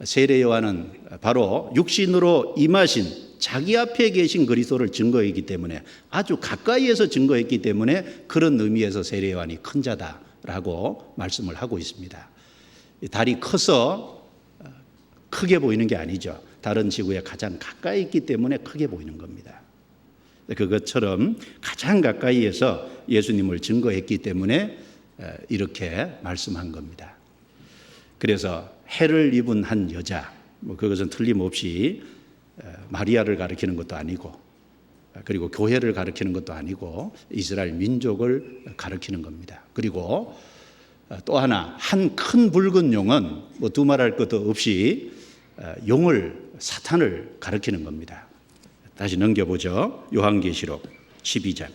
세례 요한은 바로 육신으로 임하신 자기 앞에 계신 그리스도를 증거했기 때문에, 아주 가까이에서 증거했기 때문에 그런 의미에서 세례 요한이 큰 자다라고 말씀을 하고 있습니다. 달이 커서 크게 보이는 게 아니죠. 다른 지구에 가장 가까이 있기 때문에 크게 보이는 겁니다. 그것처럼 가장 가까이에서 예수님을 증거했기 때문에 이렇게 말씀한 겁니다. 그래서 해를 입은 한 여자, 그것은 틀림없이 마리아를 가리키는 것도 아니고, 그리고 교회를 가리키는 것도 아니고 이스라엘 민족을 가리키는 겁니다. 그리고 또 하나, 한 큰 붉은 용은 두말할 것도 없이 사탄을 가리키는 겁니다. 다시 넘겨보죠. 요한계시록 12장.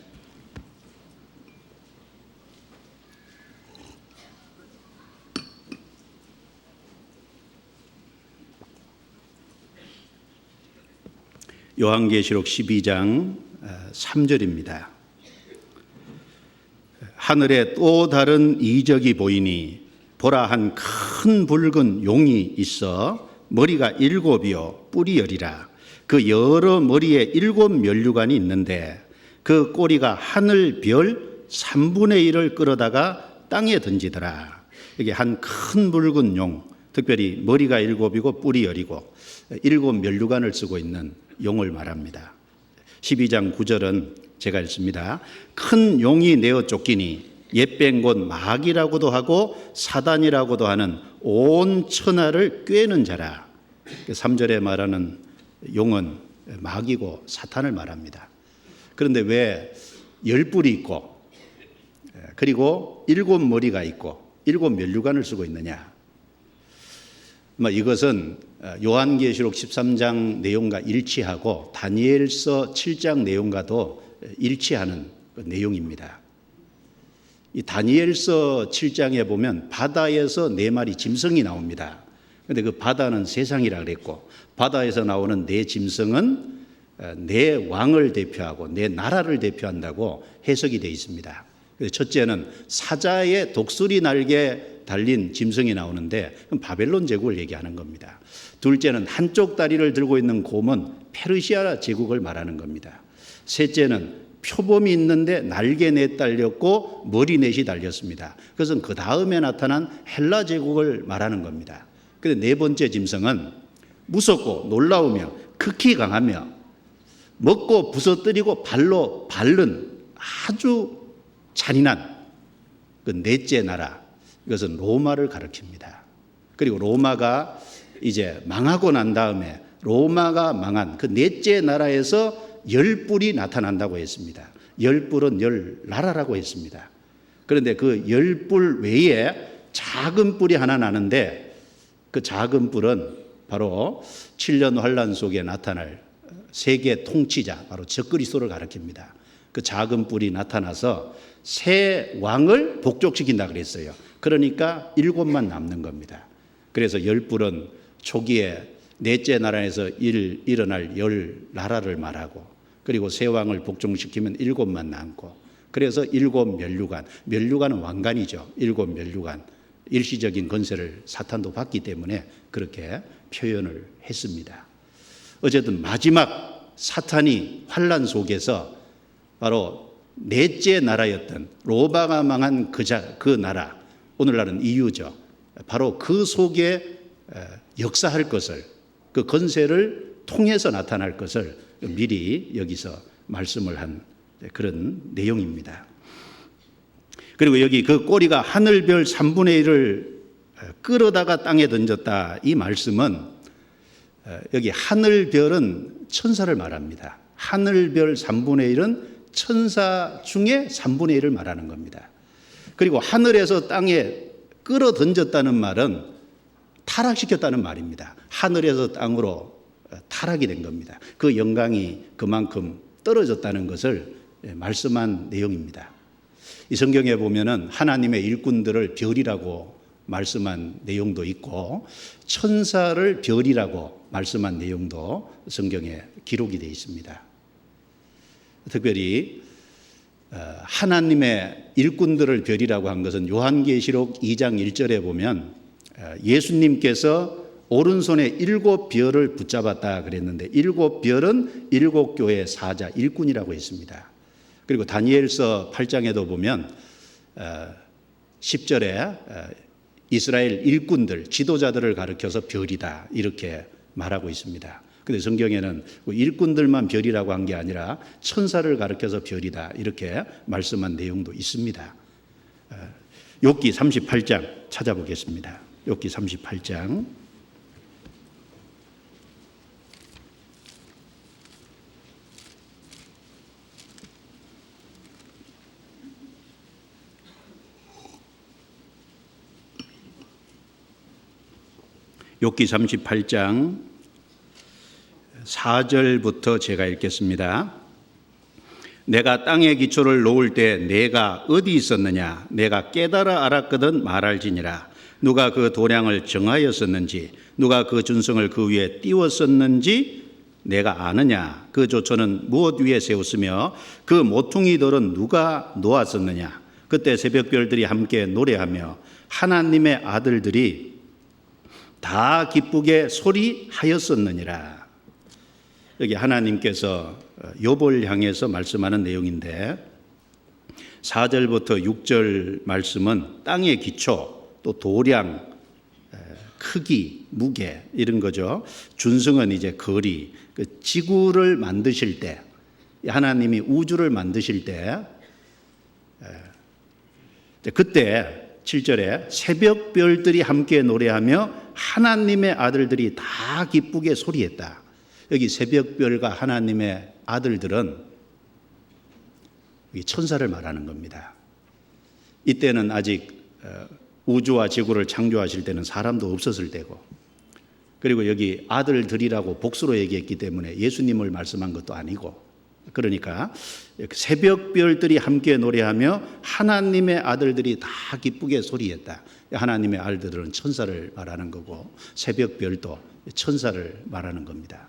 요한계시록 12장 3절입니다. 하늘에 또 다른 이적이 보이니 보라, 한 큰 붉은 용이 있어 머리가 7이요 뿔이 10이라. 그 여러 머리에 7 면류관이 있는데 그 꼬리가 하늘 별 3분의 1을 끌어다가 땅에 던지더라. 이게 한 큰 붉은 용, 특별히 머리가 7이고 뿔이 10이고 7 면류관을 쓰고 있는 용을 말합니다. 12장 9절은 제가 읽습니다. 큰 용이 내어 쫓기니 옛뱀 곧 마귀라고도 하고 사단이라고도 하는 온 천하를 꿰는 자라. 3절에 말하는 용은 마귀고 사탄을 말합니다. 그런데 왜 10뿔이 있고 그리고 7머리가 있고 7 면류관을 쓰고 있느냐? 이것은 요한계시록 13장 내용과 일치하고 다니엘서 7장 내용과도 일치하는 내용입니다. 이 다니엘서 7장에 보면 바다에서 4마리 짐승이 나옵니다. 그런데 그 바다는 세상이라 그랬고, 바다에서 나오는 4 짐승은 내 왕을 대표하고 내 나라를 대표한다고 해석이 되어 있습니다. 첫째는 사자의 독수리 날개 달린 짐승이 나오는데 그럼 바벨론 제국을 얘기하는 겁니다. 둘째는 한쪽 다리를 들고 있는 곰은 페르시아 제국을 말하는 겁니다. 셋째는 표범이 있는데 날개 넷 달렸고 머리 넷이 달렸습니다. 그것은 그 다음에 나타난 헬라 제국을 말하는 겁니다. 그런데 4번째 짐승은 무섭고 놀라우며 극히 강하며 먹고 부서뜨리고 발로 밟는 아주 잔인한 그 넷째 나라, 이것은 로마를 가리킵니다. 그리고 로마가 이제 망하고 난 다음에 로마가 망한 그 넷째 나라에서 열뿔이 나타난다고 했습니다. 열뿔은 열 나라라고 했습니다. 그런데 그 열뿔 외에 작은 뿔이 하나 나는데 그 작은 뿔은 바로 7년 환란 속에 나타날 세계 통치자, 바로 적그리스도를 가리킵니다. 그 작은 뿔이 나타나서 새 왕을 복족시킨다 그랬어요. 그러니까 7만 남는 겁니다. 그래서 열뿔은 초기에 넷째 나라에서 일어날 열 나라를 말하고, 그리고 새 왕을 복종시키면 7만 남고, 그래서 7 면류관, 면류관은 왕관이죠. 7 면류관, 일시적인 권세를 사탄도 받기 때문에 그렇게 표현을 했습니다. 어쨌든 마지막 사탄이 환란 속에서 바로 넷째 나라였던 로마가 망한 그 나라, 오늘날은 EU죠. 바로 그 속에 역사할 것을, 그 권세를 통해서 나타날 것을 미리 여기서 말씀을 한 그런 내용입니다. 그리고 여기 그 꼬리가 하늘별 3분의 1을 끌어다가 땅에 던졌다, 이 말씀은 여기 하늘별은 천사를 말합니다. 하늘별 3분의 1은 천사 중에 3분의 1을 말하는 겁니다. 그리고 하늘에서 땅에 끌어 던졌다는 말은 타락시켰다는 말입니다. 하늘에서 땅으로 타락이 된 겁니다. 그 영광이 그만큼 떨어졌다는 것을 말씀한 내용입니다. 이 성경에 보면은 하나님의 일꾼들을 별이라고 말씀한 내용도 있고 천사를 별이라고 말씀한 내용도 성경에 기록이 되어 있습니다. 특별히 하나님의 일꾼들을 별이라고 한 것은 요한계시록 2장 1절에 보면 예수님께서 오른손에 7별을 붙잡았다 그랬는데 7별은 7교회 사자 일꾼이라고 했습니다. 그리고 다니엘서 8장에도 보면 10절에 이스라엘 일꾼들, 지도자들을 가리켜서 별이다 이렇게 말하고 있습니다. 그런데 성경에는 일꾼들만 별이라고 한 게 아니라 천사를 가리켜서 별이다 이렇게 말씀한 내용도 있습니다. 욥기 38장 찾아보겠습니다. 욥기 38장. 욥기 38장 4절부터 제가 읽겠습니다. 내가 땅의 기초를 놓을 때 내가 어디 있었느냐? 내가 깨달아 알았거든 말할지니라. 누가 그 도량을 정하였었는지, 누가 그 준성을 그 위에 띄웠었는지 내가 아느냐? 그 조처는 무엇 위에 세웠으며 그 모퉁이들은 누가 놓았었느냐? 그때 새벽별들이 함께 노래하며 하나님의 아들들이 다 기쁘게 소리하였었느니라. 여기 하나님께서 욥을 향해서 말씀하는 내용인데 4절부터 6절 말씀은 땅의 기초, 또 도량, 크기, 무게 이런 거죠. 준성은 이제 거리, 그 지구를 만드실 때, 하나님이 우주를 만드실 때 그때 7절에 새벽별들이 함께 노래하며 하나님의 아들들이 다 기쁘게 소리했다. 여기 새벽별과 하나님의 아들들은 천사를 말하는 겁니다. 이때는 아직 우주와 지구를 창조하실 때는 사람도 없었을 때고, 그리고 여기 아들들이라고 복수로 얘기했기 때문에 예수님을 말씀한 것도 아니고, 그러니까 새벽별들이 함께 노래하며 하나님의 아들들이 다 기쁘게 소리했다. 하나님의 아들들은 천사를 말하는 거고 새벽별도 천사를 말하는 겁니다.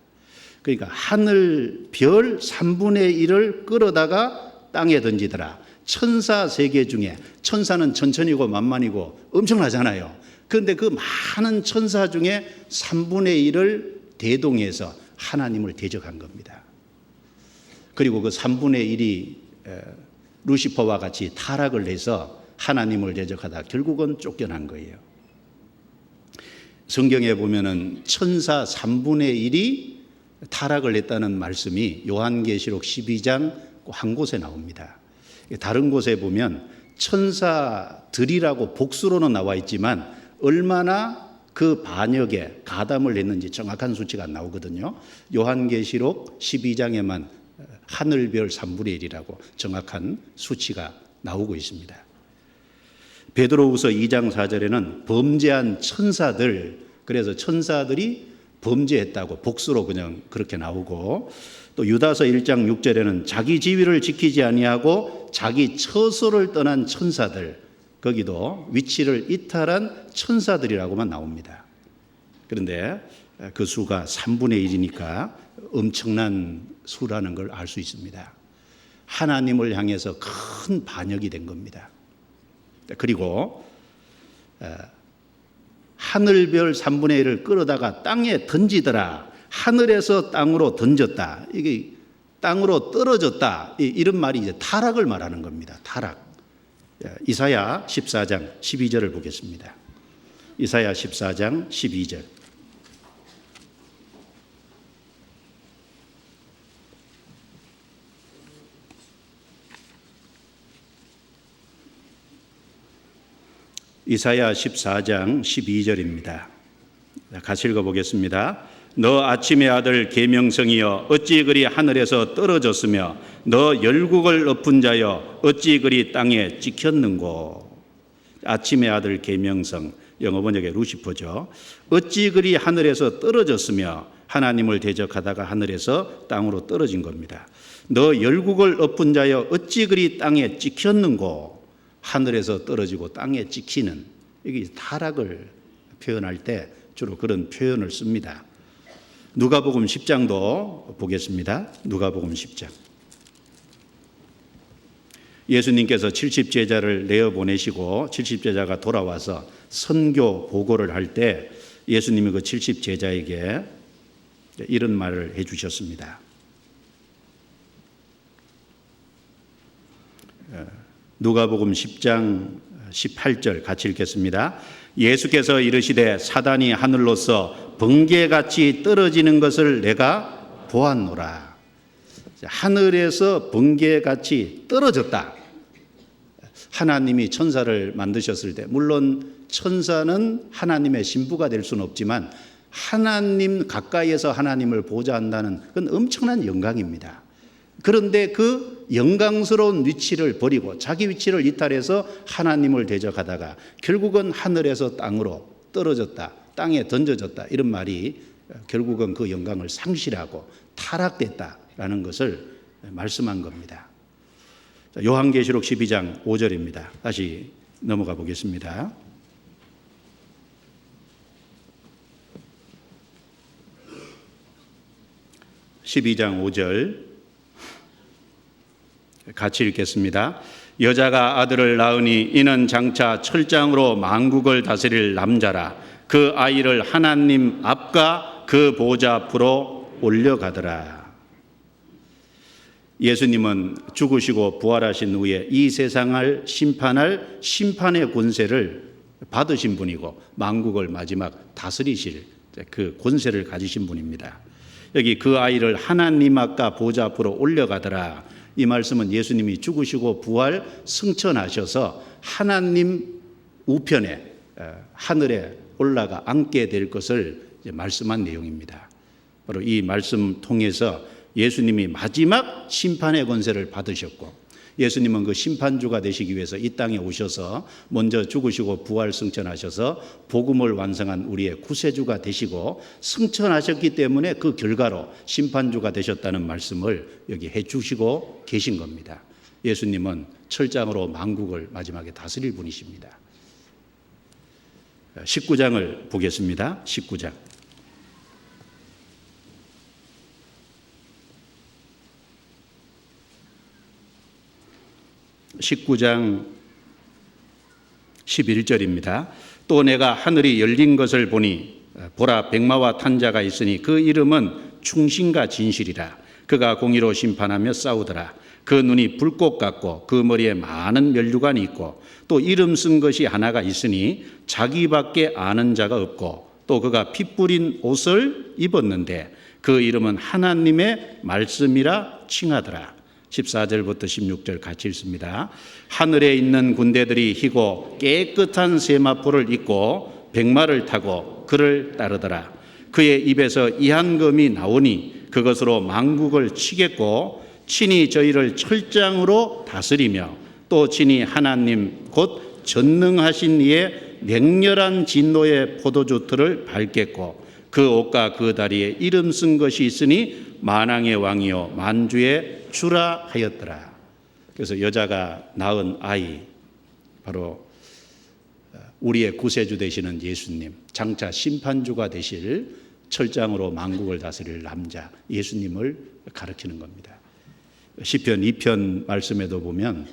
그러니까 하늘별 3분의 1을 끌어다가 땅에 던지더라. 천사 세계 중에, 천사는 천천히고 만만이고 엄청나잖아요. 그런데 그 많은 천사 중에 3분의 1을 대동해서 하나님을 대적한 겁니다. 그리고 그 3분의 1이 루시퍼와 같이 타락을 해서 하나님을 대적하다 결국은 쫓겨난 거예요. 성경에 보면은 천사 3분의 1이 타락을 했다는 말씀이 요한계시록 12장 한 곳에 나옵니다. 다른 곳에 보면 천사들이라고 복수로는 나와 있지만 얼마나 그 반역에 가담을 했는지 정확한 수치가 안 나오거든요. 요한계시록 12장에만 하늘별 3분의 1이라고 정확한 수치가 나오고 있습니다. 베드로후서 2장 4절에는 범죄한 천사들, 그래서 천사들이 범죄했다고 복수로 그냥 그렇게 나오고, 또 유다서 1장 6절에는 자기 지위를 지키지 아니하고 자기 처소를 떠난 천사들, 거기도 위치를 이탈한 천사들이라고만 나옵니다. 그런데 그 수가 3분의 1이니까 엄청난 수라는 걸 알 수 있습니다. 하나님을 향해서 큰 반역이 된 겁니다. 그리고 하늘별 3분의 1을 끌어다가 땅에 던지더라. 하늘에서 땅으로 던졌다. 이게 땅으로 떨어졌다. 이런 말이 이제 타락을 말하는 겁니다. 타락. 이사야 14장 12절을 보겠습니다. 이사야 14장 12절. 이사야 14장 12절입니다. 같이 읽어보겠습니다. 너 아침의 아들 계명성이여 어찌 그리 하늘에서 떨어졌으며 너 열국을 엎은 자여 어찌 그리 땅에 찍혔는고. 아침의 아들 계명성, 영어 번역에 루시퍼죠. 어찌 그리 하늘에서 떨어졌으며 하나님을 대적하다가 하늘에서 땅으로 떨어진 겁니다. 너 열국을 엎은 자여 어찌 그리 땅에 찍혔는고. 하늘에서 떨어지고 땅에 찍히는, 이게 타락을 표현할 때 주로 그런 표현을 씁니다. 누가복음 10장도 보겠습니다. 누가복음 10장. 예수님께서 70제자를 내어보내시고 70제자가 돌아와서 선교 보고를 할 때 예수님이 그 70제자에게 이런 말을 해주셨습니다. 누가복음 10장 18절 같이 읽겠습니다. 예수께서 이르시되 사단이 하늘로서 번개같이 떨어지는 것을 내가 보았노라. 하늘에서 번개같이 떨어졌다. 하나님이 천사를 만드셨을 때, 물론 천사는 하나님의 신부가 될 수는 없지만 하나님 가까이에서 하나님을 보자 한다는 그건 엄청난 영광입니다. 그런데 그 영광스러운 위치를 버리고 자기 위치를 이탈해서 하나님을 대적하다가 결국은 하늘에서 땅으로 떨어졌다, 땅에 던져졌다, 이런 말이 결국은 그 영광을 상실하고 타락됐다라는 것을 말씀한 겁니다. 요한계시록 12장 5절입니다. 다시 넘어가 보겠습니다. (12장 5절) 같이 읽겠습니다. 여자가 아들을 낳으니 이는 장차 철장으로 만국을 다스릴 남자라. 그 아이를 하나님 앞과 그 보좌 앞으로 올려가더라. 예수님은 죽으시고 부활하신 후에 이 세상을 심판할 심판의 권세를 받으신 분이고 만국을 마지막 다스리실 그 권세를 가지신 분입니다. 여기 그 아이를 하나님 앞과 보좌 앞으로 올려가더라. 이 말씀은 예수님이 죽으시고 부활 승천하셔서 하나님 우편에 하늘에 올라가 앉게 될 것을 말씀한 내용입니다. 바로 이 말씀 통해서 예수님이 마지막 심판의 권세를 받으셨고, 예수님은 그 심판주가 되시기 위해서 이 땅에 오셔서 먼저 죽으시고 부활 승천하셔서 복음을 완성한 우리의 구세주가 되시고 승천하셨기 때문에 그 결과로 심판주가 되셨다는 말씀을 여기 해주시고 계신 겁니다. 예수님은 철장으로 만국을 마지막에 다스릴 분이십니다. 19장을 보겠습니다. 19장. 19장 11절입니다. 또 내가 하늘이 열린 것을 보니 보라 백마와 탄 자가 있으니 그 이름은 충신과 진실이라. 그가 공의로 심판하며 싸우더라. 그 눈이 불꽃 같고 그 머리에 많은 면류관이 있고 또 이름 쓴 것이 하나가 있으니 자기밖에 아는 자가 없고 또 그가 피 뿌린 옷을 입었는데 그 이름은 하나님의 말씀이라 칭하더라. 14절부터 16절 같이 읽습니다. 하늘에 있는 군대들이 희고 깨끗한 세마포를 입고 백마를 타고 그를 따르더라. 그의 입에서 이한금이 나오니 그것으로 만국을 치겠고 친히 저희를 철장으로 다스리며 또 친히 하나님 곧 전능하신 이의 맹렬한 진노의 포도주 틀을 밟겠고 그 옷과 그 다리에 이름 쓴 것이 있으니 만왕의 왕이요 만주의 주라 하였더라. 그래서 여자가 낳은 아이, 바로 우리의 구세주 되시는 예수님, 장차 심판주가 되실 철장으로 만국을 다스릴 남자 예수님을 가리키는 겁니다. 시편 2편 말씀에도 보면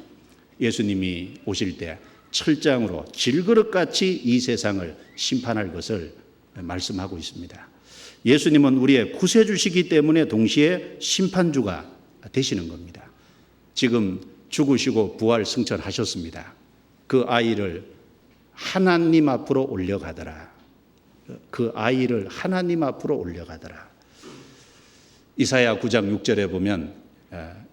예수님이 오실 때 철장으로 질그릇같이 이 세상을 심판할 것을 말씀하고 있습니다. 예수님은 우리의 구세주시기 때문에 동시에 심판주가 되시는 겁니다. 지금 죽으시고 부활 승천하셨습니다. 그 아이를 하나님 앞으로 올려가더라. 그 아이를 하나님 앞으로 올려가더라. 이사야 9장 6절에 보면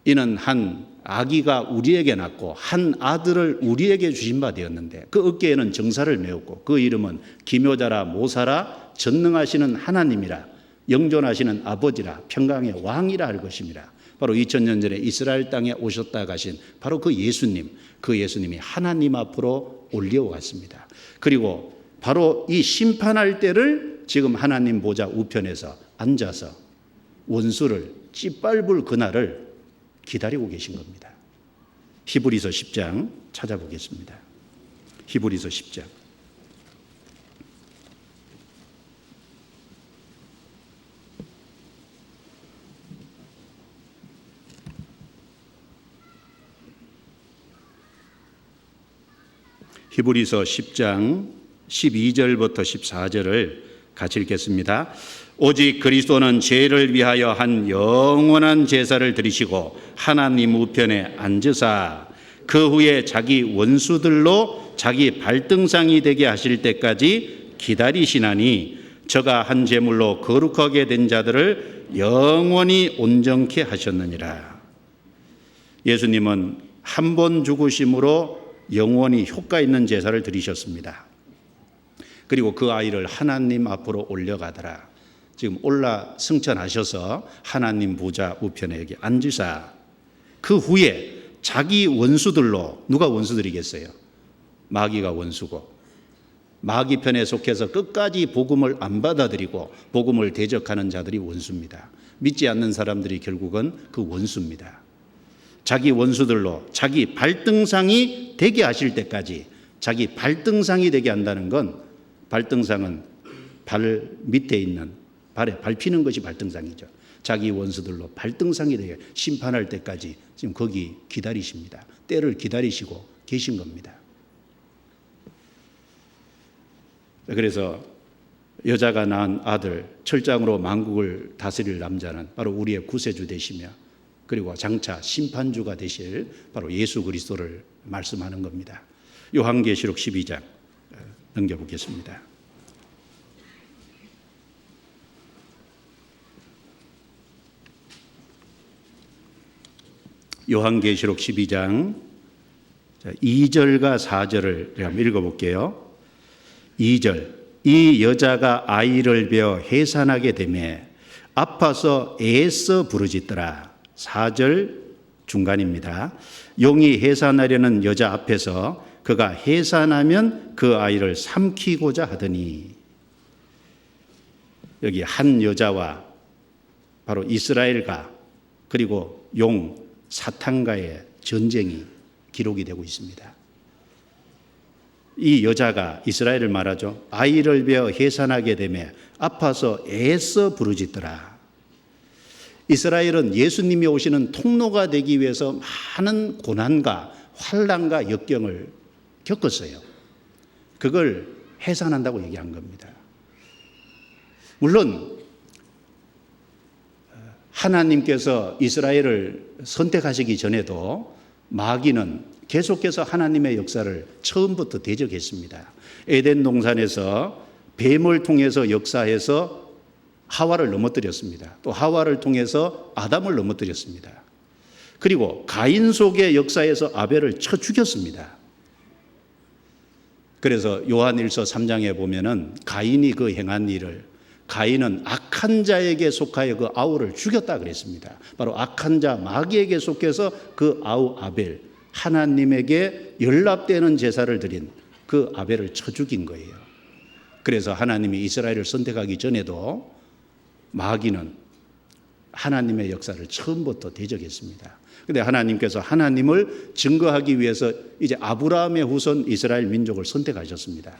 이는 한 아기가 우리에게 낳고 한 아들을 우리에게 주신 바 되었는데 그 어깨에는 정사를 메었고 그 이름은 기묘자라 모사라 전능하시는 하나님이라 영존하시는 아버지라 평강의 왕이라 할 것입니다. 바로 2000년 전에 이스라엘 땅에 오셨다 가신 바로 그 예수님, 그 예수님이 하나님 앞으로 올려왔습니다. 그리고 바로 이 심판할 때를 지금 하나님 보좌 우편에서 앉아서 원수를 찌밟을 그날을 기다리고 계신 겁니다. 히브리서 10장 찾아보겠습니다. 히브리서 10장. 히브리서 10장 12절부터 14절을 같이 읽겠습니다. 오직 그리스도는 죄를 위하여 한 영원한 제사를 드리시고 하나님 우편에 앉으사 그 후에 자기 원수들로 자기 발등상이 되게 하실 때까지 기다리시나니 저가 한 제물로 거룩하게 된 자들을 영원히 온전케 하셨느니라. 예수님은 한 번 죽으심으로 영원히 효과 있는 제사를 드리셨습니다. 그리고 그 아이를 하나님 앞으로 올려가더라. 지금 올라 승천하셔서 하나님 보좌 우편에 여기 앉으사 그 후에 자기 원수들로, 누가 원수들이겠어요? 마귀가 원수고 마귀 편에 속해서 끝까지 복음을 안 받아들이고 복음을 대적하는 자들이 원수입니다. 믿지 않는 사람들이 결국은 그 원수입니다. 자기 원수들로 자기 발등상이 되게 하실 때까지, 자기 발등상이 되게 한다는 건, 발등상은 발 밑에 있는, 발에 밟히는 것이 발등상이죠. 자기 원수들로 발등상이 되게 심판할 때까지 지금 거기 기다리십니다. 때를 기다리시고 계신 겁니다. 그래서 여자가 낳은 아들, 철장으로 만국을 다스릴 남자는 바로 우리의 구세주 되시며 그리고 장차 심판주가 되실 바로 예수 그리스도를 말씀하는 겁니다. 요한계시록 12장 넘겨보겠습니다. 요한계시록 12장 2절과 4절을 한번 읽어볼게요. 2절, 이 여자가 아이를 베어 해산하게 되매 아파서 애써 부르짖더라. 4절 중간입니다. 용이 해산하려는 여자 앞에서 그가 해산하면 그 아이를 삼키고자 하더니, 여기 한 여자와 바로 이스라엘과 그리고 용 사탄과의 전쟁이 기록이 되고 있습니다. 이 여자가, 이스라엘을 말하죠, 아이를 베어 해산하게 되매 아파서 애써 부르짖더라. 이스라엘은 예수님이 오시는 통로가 되기 위해서 많은 고난과 환난과 역경을 겪었어요. 그걸 해산한다고 얘기한 겁니다. 물론 하나님께서 이스라엘을 선택하시기 전에도 마귀는 계속해서 하나님의 역사를 처음부터 대적했습니다. 에덴 동산에서 뱀을 통해서 역사해서 하와를 넘어뜨렸습니다. 또 하와를 통해서 아담을 넘어뜨렸습니다. 그리고 가인 속의 역사에서 아벨을 쳐 죽였습니다. 그래서 요한일서 3장에 보면은 가인이 그 행한 일을, 가인은 악한 자에게 속하여 그 아우를 죽였다 그랬습니다. 바로 악한 자 마귀에게 속해서 그 아우 아벨, 하나님에게 연락되는 제사를 드린 그 아벨을 쳐 죽인 거예요. 그래서 하나님이 이스라엘을 선택하기 전에도 마귀는 하나님의 역사를 처음부터 대적했습니다. 그런데 하나님께서 하나님을 증거하기 위해서 이제 아브라함의 후손 이스라엘 민족을 선택하셨습니다.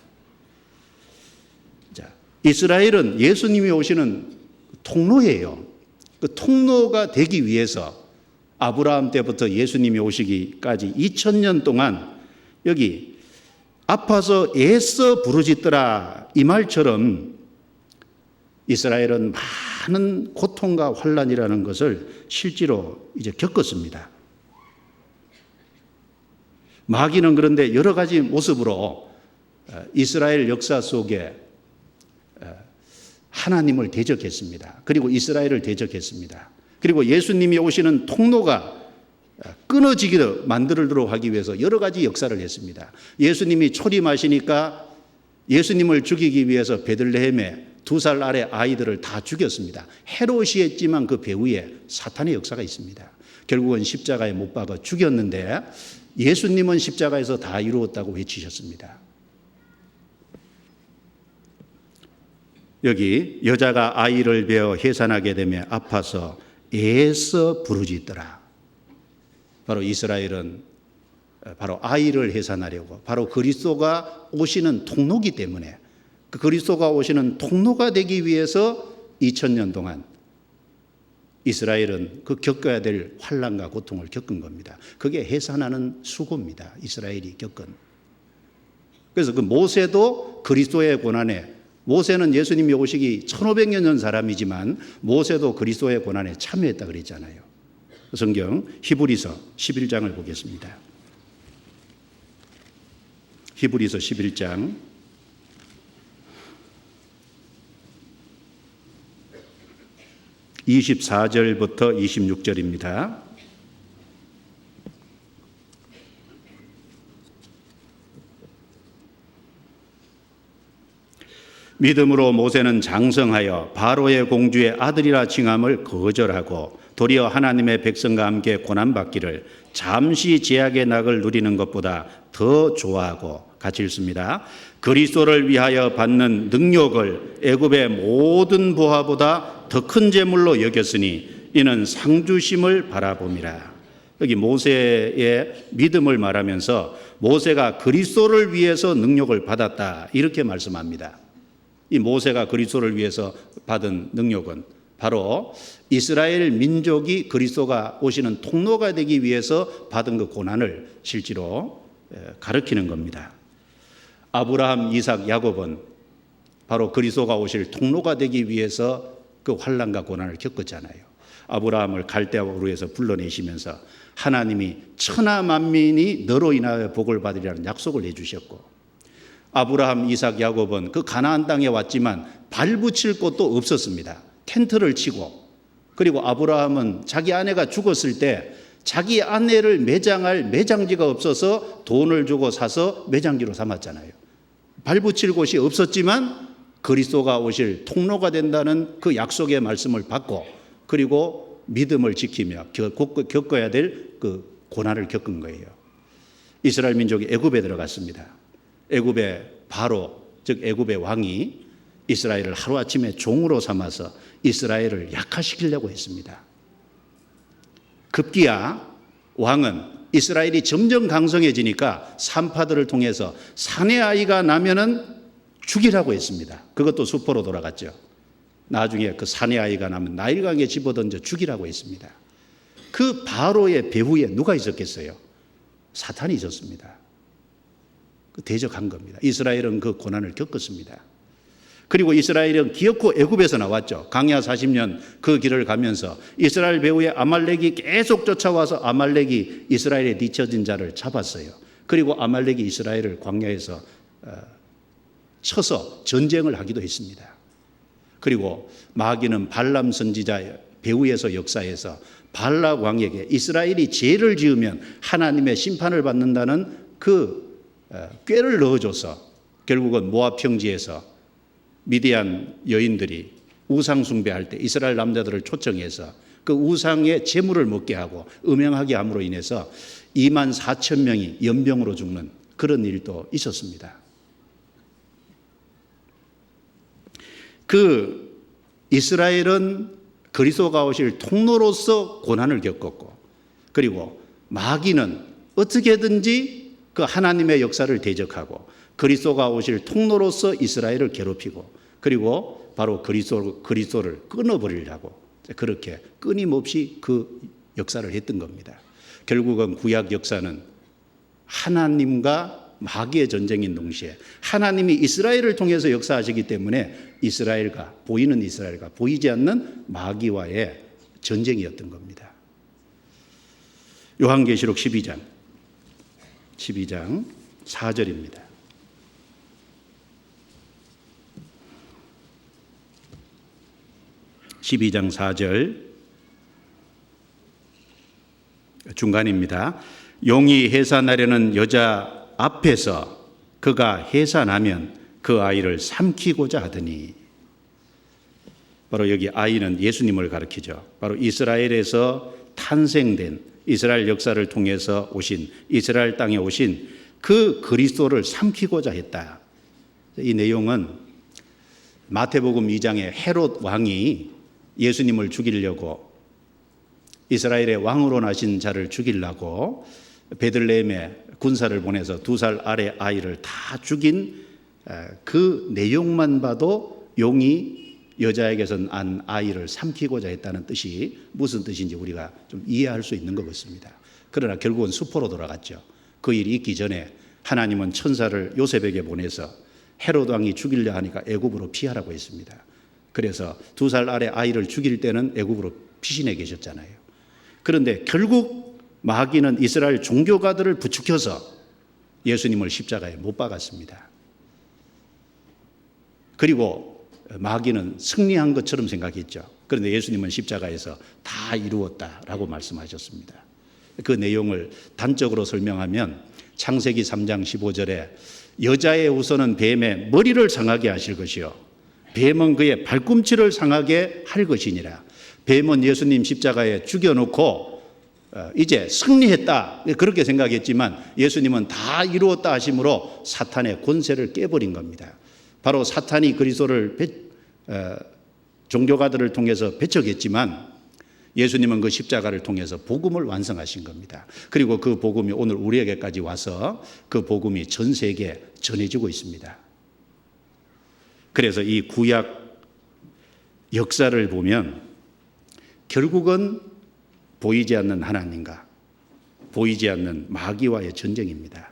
자, 이스라엘은 예수님이 오시는 통로예요. 그 통로가 되기 위해서 아브라함 때부터 예수님이 오시기까지 2000년 동안 여기 아파서 애써 부르짖더라 이 말처럼 이스라엘은 많은 고통과 환난이라는 것을 실제로 이제 겪었습니다. 마귀는 그런데 여러 가지 모습으로 이스라엘 역사 속에 하나님을 대적했습니다. 그리고 이스라엘을 대적했습니다. 그리고 예수님이 오시는 통로가 끊어지기를 만들도록 하기 위해서 여러 가지 역사를 했습니다. 예수님이 초림하시니까 예수님을 죽이기 위해서 베들레헴에 2살 아래 아이들을 다 죽였습니다. 헤롯이 했지만 그 배후에 사탄의 역사가 있습니다. 결국은 십자가에 못 박아 죽였는데 예수님은 십자가에서 다 이루었다고 외치셨습니다. 여기 여자가 아이를 베어 해산하게 되며 아파서 애써 부르짖더라. 바로 이스라엘은 바로 아이를 해산하려고, 바로 그리스도가 오시는 통로기 때문에, 그 그리스도가 오시는 통로가 되기 위해서 2000년 동안 이스라엘은 그 겪어야 될 환난과 고통을 겪은 겁니다. 그게 해산하는 수고입니다. 이스라엘이 겪은. 그래서 그 모세도 그리스도의 고난에, 모세는 예수님이 오시기 1500년 전 사람이지만 모세도 그리스도의 고난에 참여했다 그랬잖아요. 성경 히브리서 11장을 보겠습니다. 히브리서 11장 24절부터 26절입니다. 믿음으로 모세는 장성하여 바로의 공주의 아들이라 칭함을 거절하고 도리어 하나님의 백성과 함께 고난받기를 잠시 제약의 낙을 누리는 것보다 더 좋아하고, 같이 읽습니다. 그리스도를 위하여 받는 능력을 애굽의 모든 보화보다 더 큰 재물로 여겼으니 이는 상주심을 바라봄이라. 여기 모세의 믿음을 말하면서 모세가 그리스도를 위해서 능력을 받았다 이렇게 말씀합니다. 이 모세가 그리스도를 위해서 받은 능력은 바로 이스라엘 민족이 그리스도가 오시는 통로가 되기 위해서 받은 그 고난을 실제로 가르치는 겁니다. 아브라함, 이삭, 야곱은 바로 그리스도가 오실 통로가 되기 위해서 그 환난과 고난을 겪었잖아요. 아브라함을 갈대아 우르에서 불러내시면서 하나님이 천하 만민이 너로 인하여 복을 받으리라는 약속을 해주셨고, 아브라함, 이삭, 야곱은 그 가나안 땅에 왔지만 발붙일 곳도 없었습니다. 텐트를 치고, 그리고 아브라함은 자기 아내가 죽었을 때 자기 아내를 매장할 매장지가 없어서 돈을 주고 사서 매장지로 삼았잖아요. 발붙일 곳이 없었지만 그리스도가 오실 통로가 된다는 그 약속의 말씀을 받고, 그리고 믿음을 지키며 겪어야 될 그 고난을 겪은 거예요. 이스라엘 민족이 애굽에 들어갔습니다. 애굽의 바로, 즉 애굽의 왕이 이스라엘을 하루아침에 종으로 삼아서 이스라엘을 약화시키려고 했습니다. 급기야 왕은 이스라엘이 점점 강성해지니까 산파들을 통해서 사내 아이가 나면은 죽이라고 했습니다. 그것도 수포로 돌아갔죠. 나중에 그 사내 아이가 나면 나일강에 집어던져 죽이라고 했습니다. 그 바로의 배후에 누가 있었겠어요? 사탄이 있었습니다. 대적한 겁니다. 이스라엘은 그 고난을 겪었습니다. 그리고 이스라엘은 기어코 애굽에서 나왔죠. 광야 40년 그 길을 가면서 이스라엘 배후에 아말렉이 계속 쫓아와서 아말렉이 이스라엘에 뒤처진 자를 잡았어요. 그리고 아말렉이 이스라엘을 광야에서 쳐서 전쟁을 하기도 했습니다. 그리고 마귀는 발람 선지자 배후에서 역사에서 발락 왕에게 이스라엘이 죄를 지으면 하나님의 심판을 받는다는 그 꾀를 넣어줘서 결국은 모압 평지에서 미디안 여인들이 우상 숭배할 때 이스라엘 남자들을 초청해서 그 우상의 제물을 먹게 하고 음행하게 함으로 인해서 2만 4천 명이 연병으로 죽는 그런 일도 있었습니다. 그 이스라엘은 그리스도가 오실 통로로서 고난을 겪었고, 그리고 마귀는 어떻게든지 그 하나님의 역사를 대적하고 그리스도가 오실 통로로서 이스라엘을 괴롭히고, 그리고 바로 그리스도를 끊어버리려고 그렇게 끊임없이 그 역사를 했던 겁니다. 결국은 구약 역사는 하나님과 마귀의 전쟁인 동시에 하나님이 이스라엘을 통해서 역사하시기 때문에 이스라엘과 보이는 이스라엘과 보이지 않는 마귀와의 전쟁이었던 겁니다. 요한계시록 12장 4절입니다. (12장 4절) 중간입니다. 용이 해산하려는 여자 앞에서 그가 해산하면 그 아이를 삼키고자 하더니, 바로 여기 아이는 예수님을 가리키죠. 바로 이스라엘에서 탄생된, 이스라엘 역사를 통해서 오신, 이스라엘 땅에 오신 그 그리스도를 삼키고자 했다. 이 내용은 마태복음 2장에 헤롯 왕이 예수님을 죽이려고, 이스라엘의 왕으로 나신 자를 죽이려고 베들레헴에 군사를 보내서 2살 아래 아이를 다 죽인 그 내용만 봐도 용이 여자에게서 난 아이를 삼키고자 했다는 뜻이 무슨 뜻인지 우리가 좀 이해할 수 있는 것 같습니다. 그러나 결국은 수포로 돌아갔죠. 그 일이 있기 전에 하나님은 천사를 요셉에게 보내서 헤롯 왕이 죽이려 하니까 애굽으로 피하라고 했습니다. 그래서 2살 아래 아이를 죽일 때는 애굽으로 피신해 계셨잖아요. 그런데 결국 마귀는 이스라엘 종교가들을 부추겨서 예수님을 십자가에 못 박았습니다. 그리고 마귀는 승리한 것처럼 생각했죠. 그런데 예수님은 십자가에서 다 이루었다라고 말씀하셨습니다. 그 내용을 단적으로 설명하면 창세기 3장 15절에 여자의 후손은 뱀의 머리를 상하게 하실 것이요 뱀은 그의 발꿈치를 상하게 할 것이니라. 뱀은 예수님 십자가에 죽여놓고 이제 승리했다 그렇게 생각했지만 예수님은 다 이루었다 하심으로 사탄의 권세를 깨버린 겁니다. 바로 사탄이 그리스도를 종교가들을 통해서 배척했지만 예수님은 그 십자가를 통해서 복음을 완성하신 겁니다. 그리고 그 복음이 오늘 우리에게까지 와서 그 복음이 전 세계에 전해지고 있습니다. 그래서 이 구약 역사를 보면 결국은 보이지 않는 하나님과 보이지 않는 마귀와의 전쟁입니다.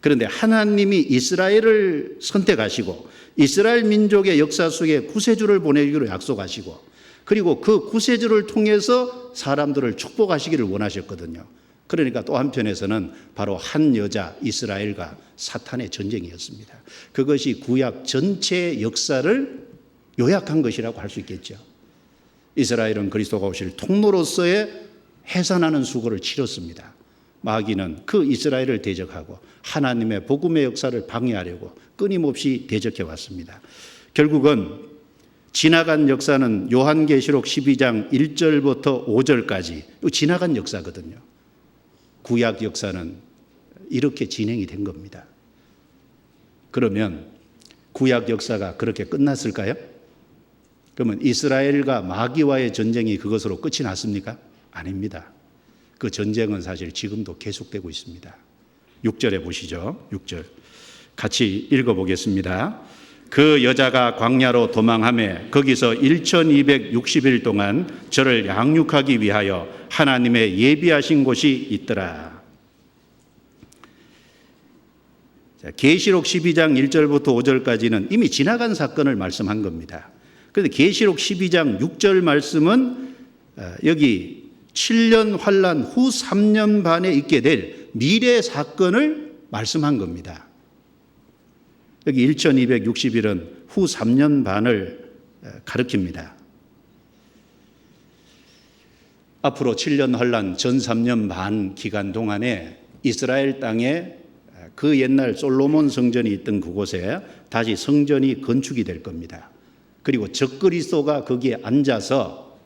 그런데 하나님이 이스라엘을 선택하시고 이스라엘 민족의 역사 속에 구세주를 보내기로 약속하시고 그리고 그 구세주를 통해서 사람들을 축복하시기를 원하셨거든요. 그러니까 또 한편에서는 바로 한 여자 이스라엘과 사탄의 전쟁이었습니다. 그것이 구약 전체의 역사를 요약한 것이라고 할 수 있겠죠. 이스라엘은 그리스도가 오실 통로로서의 해산하는 수고를 치렀습니다. 마귀는 그 이스라엘을 대적하고 하나님의 복음의 역사를 방해하려고 끊임없이 대적해 왔습니다. 결국은 지나간 역사는 요한계시록 12장 1절부터 5절까지 지나간 역사거든요. 구약 역사는 이렇게 진행이 된 겁니다. 그러면 구약 역사가 그렇게 끝났을까요? 그러면 이스라엘과 마귀와의 전쟁이 그것으로 끝이 났습니까? 아닙니다. 그 전쟁은 사실 지금도 계속되고 있습니다. 6절에 보시죠. 6절 같이 읽어보겠습니다. 그 여자가 광야로 도망하며 거기서 1260일 동안 저를 양육하기 위하여 하나님의 예비하신 곳이 있더라. 계시록 12장 1절부터 5절까지는 이미 지나간 사건을 말씀한 겁니다. 그런데 계시록 12장 6절 말씀은 여기 7년 환란 후 3년 반에 있게 될 미래 사건을 말씀한 겁니다. 여기 1260일은 후 3년 반을 가르칩니다. 앞으로 7년 환란 전 3년 반 기간 동안에 이스라엘 땅에 그 옛날 솔로몬 성전이 있던 그곳에 다시 성전이 건축이 될 겁니다. 그리고 적그리스도가 거기에 앉아서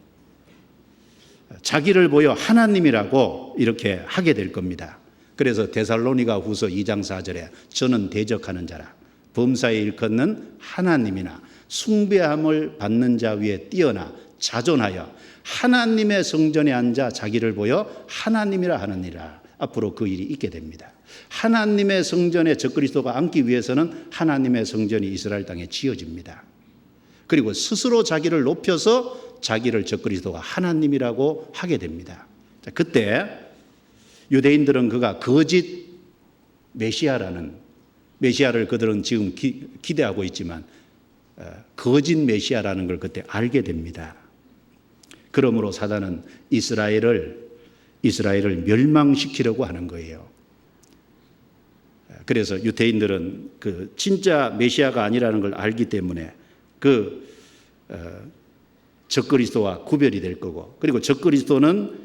자기를 보여 하나님이라고 이렇게 하게 될 겁니다. 그래서 데살로니가 후서 2장 4절에 저는 대적하는 자라 범사에 일컫는 하나님이나 숭배함을 받는 자 위에 뛰어나 자존하여 하나님의 성전에 앉아 자기를 보여 하나님이라 하느니라. 앞으로 그 일이 있게 됩니다. 하나님의 성전에 적그리스도가 앉기 위해서는 하나님의 성전이 이스라엘 땅에 지어집니다. 그리고 스스로 자기를 높여서 자기를 적그리스도가 하나님이라고 하게 됩니다. 그때 유대인들은 그가 거짓 메시아를 그들은 지금 기대하고 있지만 거짓 메시아라는 걸 그때 알게 됩니다. 그러므로 사단은 이스라엘을 멸망시키려고 하는 거예요. 그래서 유대인들은 그 진짜 메시아가 아니라는 걸 알기 때문에 그 적그리스도와 구별이 될 거고, 그리고 적그리스도는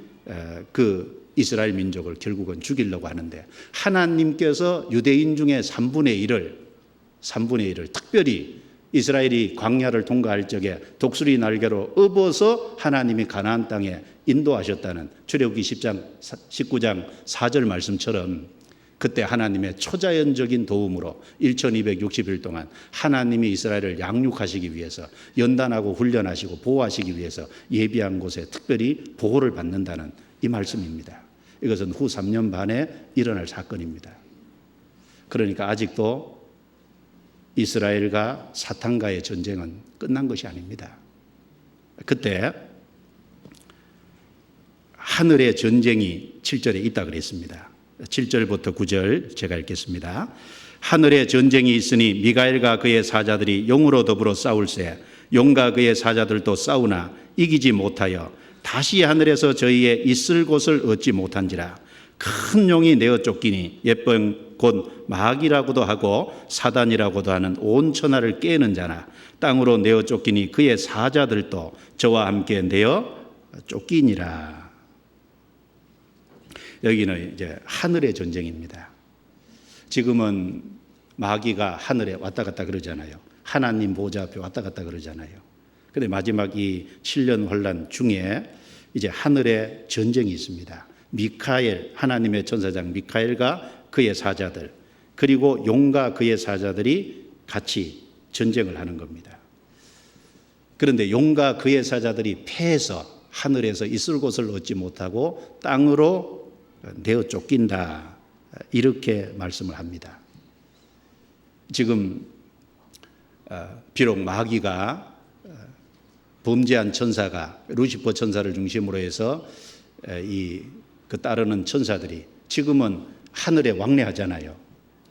그 이스라엘 민족을 결국은 죽이려고 하는데, 하나님께서 유대인 중에 3분의 1을 특별히 이스라엘이 광야를 통과할 적에 독수리 날개로 업어서 하나님이 가나안 땅에 인도하셨다는 출애굽기 19장 4절 말씀처럼, 그때 하나님의 초자연적인 도움으로 1260일 동안 하나님이 이스라엘을 양육하시기 위해서, 연단하고 훈련하시고 보호하시기 위해서 예비한 곳에 특별히 보호를 받는다는 이 말씀입니다. 이것은 후 3년 반에 일어날 사건입니다. 그러니까 아직도 이스라엘과 사탄과의 전쟁은 끝난 것이 아닙니다. 그때 하늘의 전쟁이 7절에 있다 그랬습니다. 7절부터 9절 제가 읽겠습니다. 하늘에 전쟁이 있으니 미가엘과 그의 사자들이 용으로 더불어 싸울세 용과 그의 사자들도 싸우나 이기지 못하여 다시 하늘에서 저희의 있을 곳을 얻지 못한지라. 큰 용이 내어 쫓기니 예쁜 곧 마귀라고도 하고 사단이라고도 하는 온 천하를 깨는 자나 땅으로 내어 쫓기니 그의 사자들도 저와 함께 내어 쫓기니라. 여기는 이제 하늘의 전쟁입니다. 지금은 마귀가 하늘에 왔다 갔다 그러잖아요. 하나님 보좌 앞에 왔다 갔다 그러잖아요. 그런데 마지막 이 7년 환란 중에 이제 하늘의 전쟁이 있습니다. 미카엘, 하나님의 천사장 미카엘과 그의 사자들, 그리고 용과 그의 사자들이 같이 전쟁을 하는 겁니다. 그런데 용과 그의 사자들이 패해서 하늘에서 있을 곳을 얻지 못하고 땅으로 내어 쫓긴다, 이렇게 말씀을 합니다. 지금 비록 마귀가 범죄한 천사가 루시퍼 천사를 중심으로 해서 그 따르는 천사들이 지금은 하늘에 왕래하잖아요.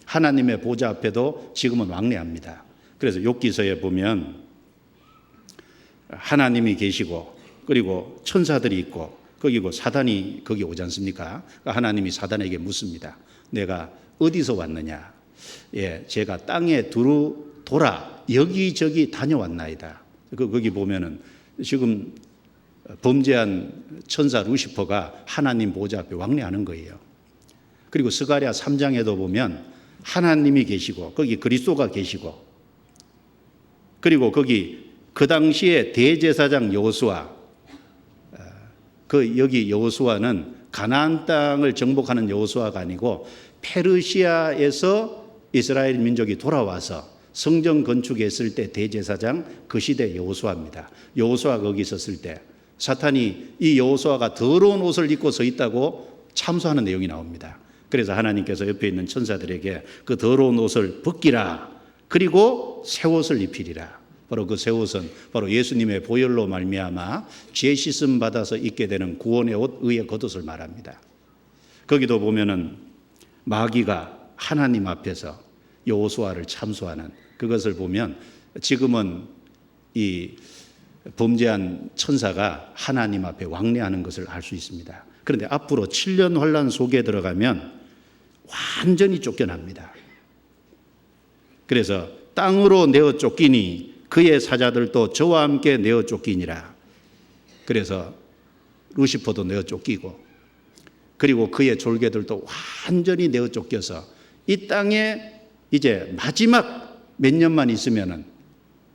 하나님의 보좌 앞에도 지금은 왕래합니다. 그래서 욥기서에 보면 하나님이 계시고 그리고 천사들이 있고 거기고 사단이 거기 오지 않습니까? 하나님이 사단에게 묻습니다. 내가 어디서 왔느냐? 예, 제가 땅에 돌아 여기저기 다녀왔나이다. 거기 보면은 지금 범죄한 천사 루시퍼가 하나님 보좌 앞에 왕래하는 거예요. 그리고 스가랴 3장에도 보면 하나님이 계시고 거기 그리스도가 계시고, 그리고 거기 그 당시에 대제사장 여호수아, 여기 여호수아는 가나안 땅을 정복하는 여호수아가 아니고 페르시아에서 이스라엘 민족이 돌아와서 성전 건축했을 때 대제사장, 그 시대 여호수아입니다. 여호수아가 거기 있었을 때 사탄이 이 여호수아가 더러운 옷을 입고 서 있다고 참소하는 내용이 나옵니다. 그래서 하나님께서 옆에 있는 천사들에게 그 더러운 옷을 벗기라, 그리고 새 옷을 입히리라. 바로 그 새 옷은 바로 예수님의 보혈로 말미암아 죄 씻음 받아서 입게 되는 구원의 옷, 의의 겉옷을 말합니다. 거기도 보면은 마귀가 하나님 앞에서 여호수아를 참소하는 그것을 보면 지금은 이 범죄한 천사가 하나님 앞에 왕래하는 것을 알 수 있습니다. 그런데 앞으로 7년 환란 속에 들어가면 완전히 쫓겨납니다. 그래서 땅으로 내어 쫓기니 그의 사자들도 저와 함께 내어 쫓기니라. 그래서 루시퍼도 내어 쫓기고, 그리고 그의 졸개들도 완전히 내어 쫓겨서 이 땅에 이제 마지막 몇 년만 있으면은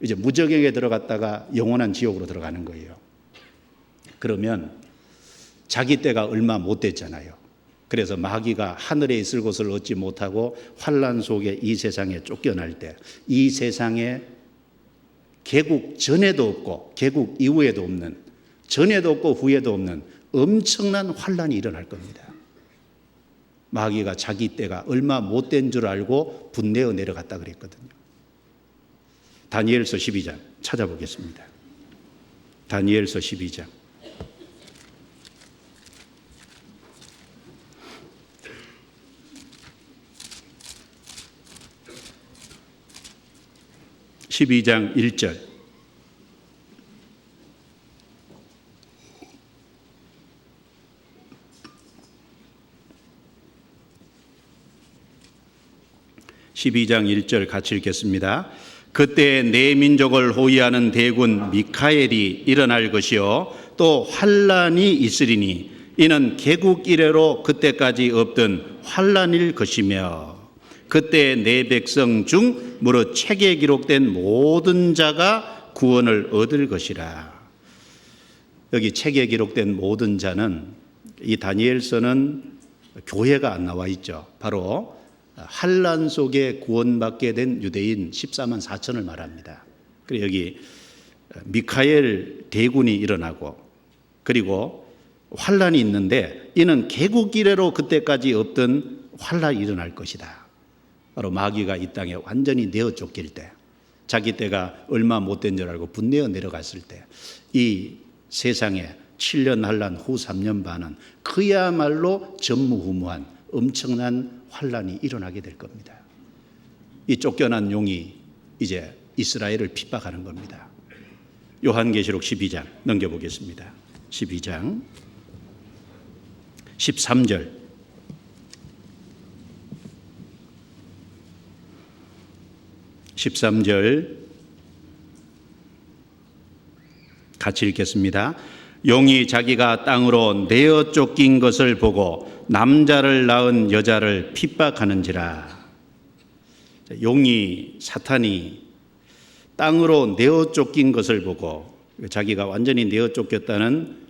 이제 무저갱에 들어갔다가 영원한 지옥으로 들어가는 거예요. 그러면 자기 때가 얼마 못 됐잖아요. 그래서 마귀가 하늘에 있을 곳을 얻지 못하고 환난 속에 이 세상에 쫓겨날 때, 이 세상에 개국 전에도 없고 개국 이후에도 없는, 전에도 없고 후에도 없는 엄청난 환난이 일어날 겁니다. 마귀가 자기 때가 얼마 못 된 줄 알고 분내어 내려갔다 그랬거든요. 다니엘서 12장 찾아보겠습니다. 다니엘서 12장. (12장) 1절. (12장) 1절 같이 읽겠습니다. 그때 내 민족을 호위하는 대군 미카엘이 일어날 것이요 또 환난이 있으리니 이는 개국 이래로 그때까지 없던 환난일 것이며 그때 내 백성 중 무릇 책에 기록된 모든 자가 구원을 얻을 것이라. 여기 책에 기록된 모든 자는 이 다니엘서는 교회가 안 나와 있죠. 바로 환난 속에 구원받게 된 유대인 14만 4천을 말합니다. 그리고 여기 미카엘 대군이 일어나고 그리고 환난이 있는데 이는 개국 이래로 그때까지 없던 환난이 일어날 것이다. 바로 마귀가 이 땅에 완전히 내어 쫓길 때, 자기 때가 얼마 못 된 줄 알고 분내어 내려갔을 때, 이 세상에 7년 환난 후 3년 반은 그야말로 전무후무한 엄청난 환난이 일어나게 될 겁니다. 이 쫓겨난 용이 이제 이스라엘을 핍박하는 겁니다. 요한계시록 12장 넘겨보겠습니다. 12장 13절. 같이 읽겠습니다. 용이 자기가 땅으로 내어 쫓긴 것을 보고 남자를 낳은 여자를 핍박하는지라. 용이, 사탄이 땅으로 내어 쫓긴 것을 보고 자기가 완전히 내어 쫓겼다는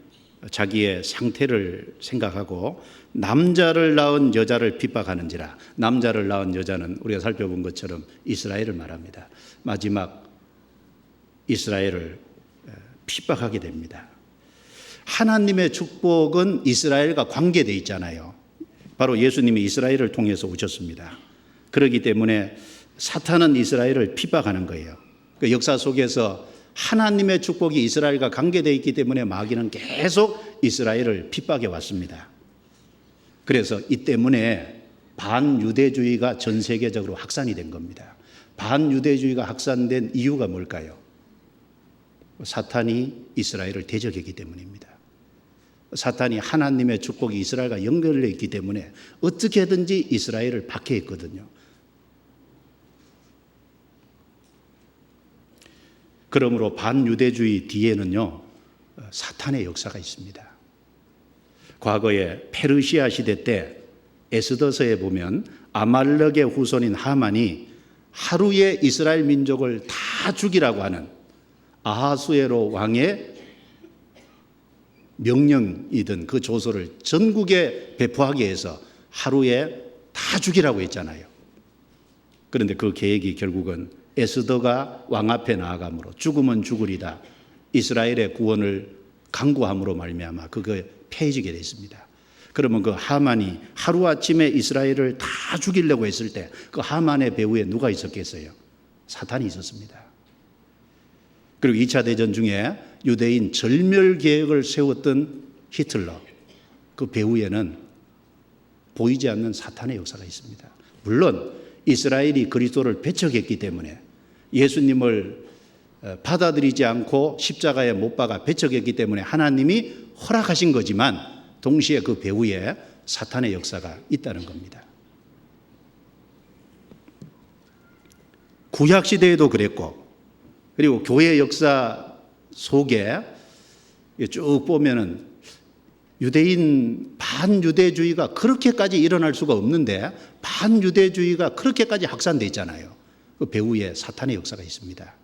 자기의 상태를 생각하고 남자를 낳은 여자를 핍박하는지라. 남자를 낳은 여자는 우리가 살펴본 것처럼 이스라엘을 말합니다. 마지막 이스라엘을 핍박하게 됩니다. 하나님의 축복은 이스라엘과 관계되어 있잖아요. 바로 예수님이 이스라엘을 통해서 오셨습니다. 그렇기 때문에 사탄은 이스라엘을 핍박하는 거예요. 그 역사 속에서 하나님의 축복이 이스라엘과 관계되어 있기 때문에 마귀는 계속 이스라엘을 핍박해 왔습니다. 그래서 이 때문에 반유대주의가 전 세계적으로 확산이 된 겁니다. 반유대주의가 확산된 이유가 뭘까요? 사탄이 이스라엘을 대적했기 때문입니다. 사탄이 하나님의 축복이 이스라엘과 연결되어 있기 때문에 어떻게든지 이스라엘을 박해했거든요. 그러므로 반유대주의 뒤에는요, 사탄의 역사가 있습니다. 과거에 페르시아 시대 때 에스더서에 보면 아말렉의 후손인 하만이 하루에 이스라엘 민족을 다 죽이라고 하는 아하수에로 왕의 명령이든 그 조서를 전국에 배포하게 해서 하루에 다 죽이라고 했잖아요. 그런데 그 계획이 결국은 에스더가 왕 앞에 나아가므로 죽으면 죽으리다 이스라엘의 구원을 강구함으로 말미암아 그거 폐해지게 됐습니다. 그러면 그 하만이 하루아침에 이스라엘을 다 죽이려고 했을 때 그 하만의 배후에 누가 있었겠어요? 사탄이 있었습니다. 그리고 2차 대전 중에 유대인 절멸 계획을 세웠던 히틀러, 그 배후에는 보이지 않는 사탄의 역사가 있습니다. 물론 이스라엘이 그리스도를 배척했기 때문에 예수님을 받아들이지 않고 십자가에 못 박아 배척했기 때문에 하나님이 허락하신 거지만 동시에 그 배후에 사탄의 역사가 있다는 겁니다. 구약시대에도 그랬고 그리고 교회 역사 속에 쭉 보면은 유대인 반유대주의가 그렇게까지 일어날 수가 없는데 반유대주의가 그렇게까지 확산돼 있잖아요. 그 배후에 사탄의 역사가 있습니다.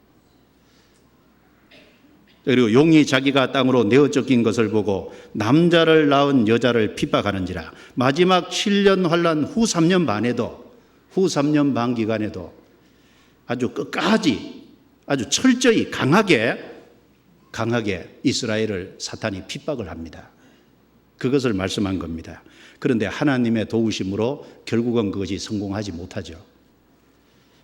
그리고 용이 자기가 땅으로 내어 쫓긴 것을 보고 남자를 낳은 여자를 핍박하는지라. 마지막 7년 환란 후 3년 반에도, 후 3년 반 기간에도 아주 끝까지 아주 철저히 강하게 이스라엘을 사탄이 핍박을 합니다. 그것을 말씀한 겁니다. 그런데 하나님의 도우심으로 결국은 그것이 성공하지 못하죠.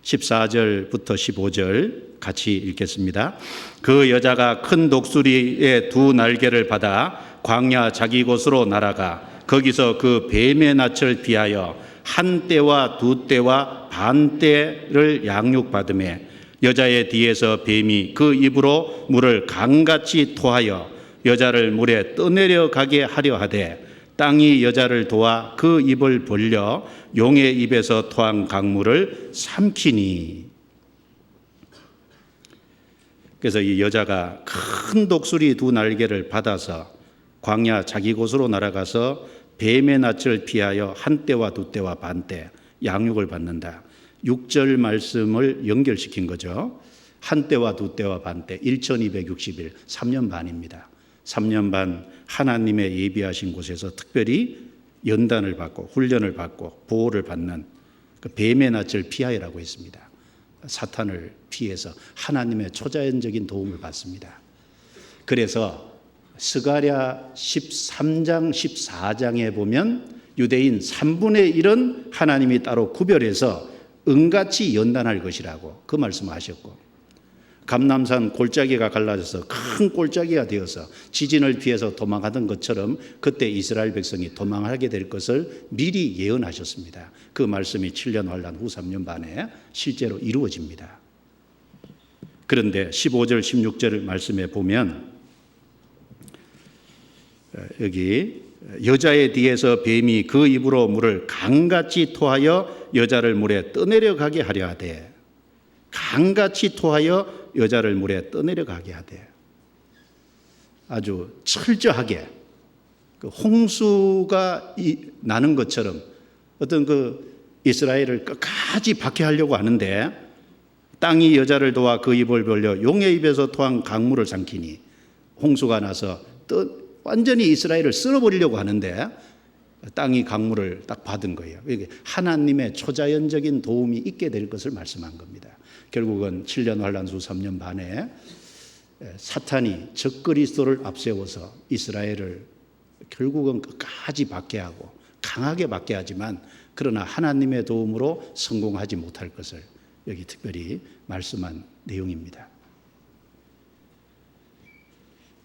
14절부터 15절 같이 읽겠습니다. 그 여자가 큰 독수리의 두 날개를 받아 광야 자기 곳으로 날아가 거기서 그 뱀의 낯을 피하여 한 떼와 두 떼와 반 떼를 양육받으매 여자의 뒤에서 뱀이 그 입으로 물을 강같이 토하여 여자를 물에 떠내려 가게 하려 하되 땅이 여자를 도와 그 입을 벌려 용의 입에서 토한 강물을 삼키니. 그래서 이 여자가 큰 독수리 두 날개를 받아서 광야 자기 곳으로 날아가서 뱀의 낯을 피하여 한 떼와 두 떼와 반 떼 양육을 받는다. 6절 말씀을 연결시킨 거죠. 한 떼와 두 떼와 반 떼 1260일 3년 반입니다. 3년 반 하나님의 예비하신 곳에서 특별히 연단을 받고 훈련을 받고 보호를 받는 그 뱀의 낯을 피하여라고 했습니다. 사탄을 피해서 하나님의 초자연적인 도움을 받습니다. 그래서 스가랴 13장 14장에 보면 유대인 3분의 1은 하나님이 따로 구별해서 은같이 연단할 것이라고 그 말씀을 하셨고, 감람산 골짜기가 갈라져서 큰 골짜기가 되어서 지진을 피해서 도망하던 것처럼 그때 이스라엘 백성이 도망하게 될 것을 미리 예언하셨습니다. 그 말씀이 7년 환란 후 3년 반에 실제로 이루어집니다. 그런데 15절 16절 말씀에 보면 여기 여자의 뒤에서 뱀이 그 입으로 물을 강같이 토하여 여자를 물에 떠내려 가게 하려 하되, 강같이 토하여 여자를 물에 떠내려 가게 하되, 아주 철저하게 그 홍수가 나는 것처럼 어떤 그 이스라엘을 끝까지 박해하려고 하는데 땅이 여자를 도와 그 입을 벌려 용의 입에서 토한 강물을 삼키니, 홍수가 나서 완전히 이스라엘을 쓸어버리려고 하는데 땅이 강물을 딱 받은 거예요. 하나님의 초자연적인 도움이 있게 될 것을 말씀한 겁니다. 결국은 7년 환란 후 3년 반에 사탄이 적그리스도를 앞세워서 이스라엘을 결국은 끝까지 박해하고 강하게 박해하지만 그러나 하나님의 도움으로 성공하지 못할 것을 여기 특별히 말씀한 내용입니다.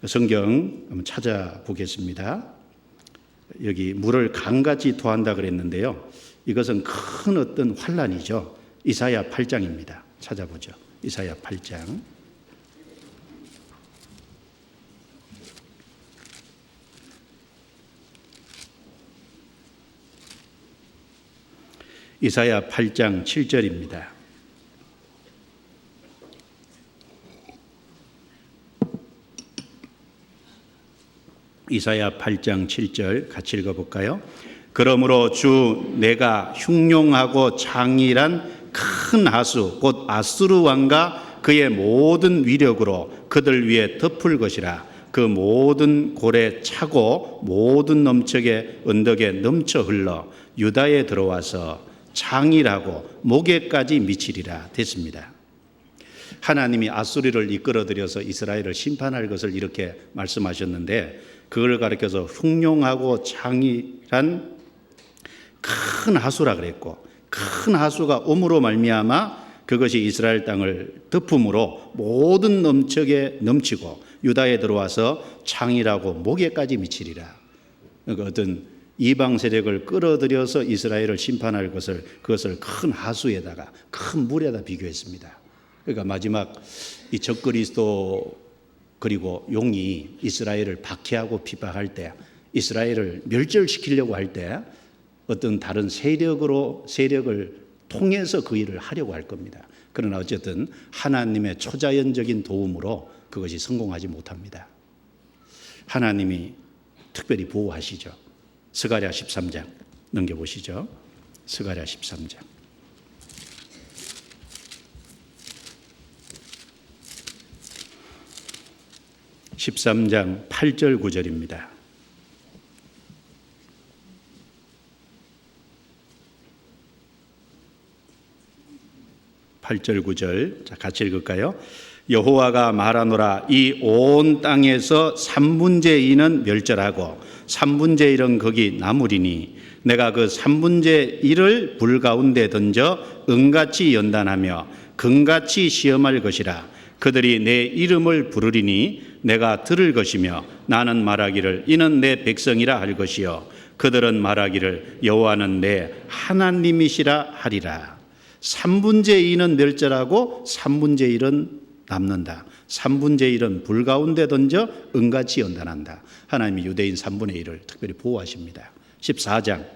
성경 한번 찾아보겠습니다. 여기 물을 강같이 토한다 그랬는데요. 이것은 큰 어떤 환란이죠. 이사야 8장입니다. 찾아보죠. 이사야 8장. 이사야 8장 7절입니다. 이사야 8장 7절 같이 읽어볼까요? 그러므로 주 내가 흉룡하고 장일한 큰 하수 곧 아수르 왕과 그의 모든 위력으로 그들 위에 덮을 것이라. 그 모든 골에 차고 모든 넘쳐게 언덕에 넘쳐 흘러 유다에 들어와서 장일하고 목에까지 미치리라 됐습니다. 하나님이 아수리를 이끌어들여서 이스라엘을 심판할 것을 이렇게 말씀하셨는데 그걸 가리켜서 흉룡하고 장일한 큰 하수라 그랬고, 큰 하수가 옴으로 말미암아 그것이 이스라엘 땅을 덮음으로 모든 넘쳐게 넘치고 유다에 들어와서 창이라고 목에까지 미치리라. 그러니까 어떤 이방 세력을 끌어들여서 이스라엘을 심판할 것을 그것을 큰 하수에다가 큰 물에다 비교했습니다. 그러니까 마지막 이 적그리스도 그리고 용이 이스라엘을 박해하고 핍박할 때, 이스라엘을 멸절시키려고 할 때 어떤 다른 세력을 통해서 그 일을 하려고 할 겁니다. 그러나 어쨌든 하나님의 초자연적인 도움으로 그것이 성공하지 못합니다. 하나님이 특별히 보호하시죠. 스가랴 13장 넘겨보시죠. 스가랴 13장. 13장 8절 9절입니다. 자, 같이 읽을까요? 여호와가 말하노라 이 온 땅에서 3분의 2는 멸절하고 3분의 1은 거기 남으리니 내가 그 3분의 1을 불 가운데 던져 은같이 연단하며 금같이 시험할 것이라. 그들이 내 이름을 부르리니 내가 들을 것이며 나는 말하기를 이는 내 백성이라 할 것이요 그들은 말하기를 여호와는 내 하나님이시라 하리라. 3분의 2는 멸절하고 3분의 1은 남는다. 3분의 1은 불 가운데 던져 은같이 연단한다. 하나님이 유대인 3분의 1을 특별히 보호하십니다. 14장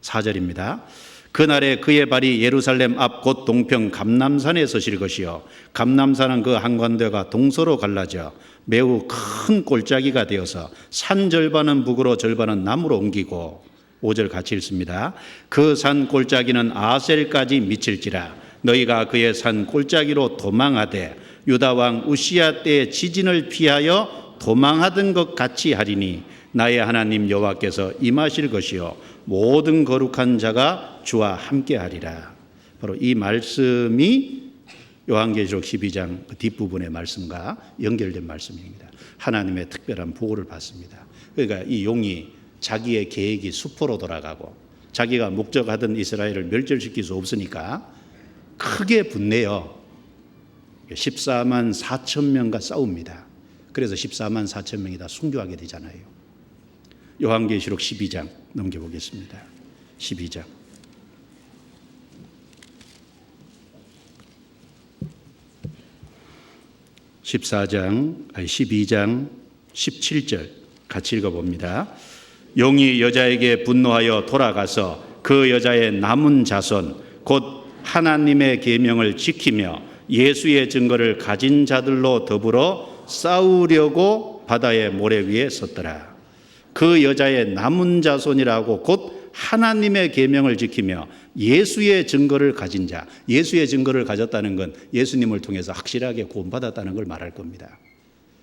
4절입니다. 그날에 그의 발이 예루살렘 앞 곧 동평 감람산에 서실 것이요 감람산은 그 한가운데가 동서로 갈라져 매우 큰 골짜기가 되어서 산 절반은 북으로 절반은 남으로 옮기고 5절 같이 읽습니다. 그 산 골짜기는 아셀까지 미칠지라. 너희가 그의 산 골짜기로 도망하되 유다 왕 우시야 때의 지진을 피하여 도망하던 것 같이 하리니 나의 하나님 여호와께서 임하실 것이요 모든 거룩한 자가 주와 함께 하리라. 바로 이 말씀이 요한계시록 12장 그 뒷부분의 말씀과 연결된 말씀입니다. 하나님의 특별한 보호를 받습니다. 그러니까 이 용이 자기의 계획이 수포로 돌아가고 자기가 목적하던 이스라엘을 멸절시킬 수 없으니까 크게 분내어 14만 4천 명과 싸웁니다. 그래서 14만 4천 명이 다 순교하게 되잖아요. 요한계시록 12장 넘겨보겠습니다. 12장. 12장 17절 같이 읽어봅니다. 용이 여자에게 분노하여 돌아가서 그 여자의 남은 자손 곧 하나님의 계명을 지키며 예수의 증거를 가진 자들로 더불어 싸우려고 바다의 모래 위에 섰더라. 그 여자의 남은 자손이라고 곧 하나님의 계명을 지키며 예수의 증거를 가진 자, 예수의 증거를 가졌다는 건 예수님을 통해서 확실하게 구원받았다는 걸 말할 겁니다.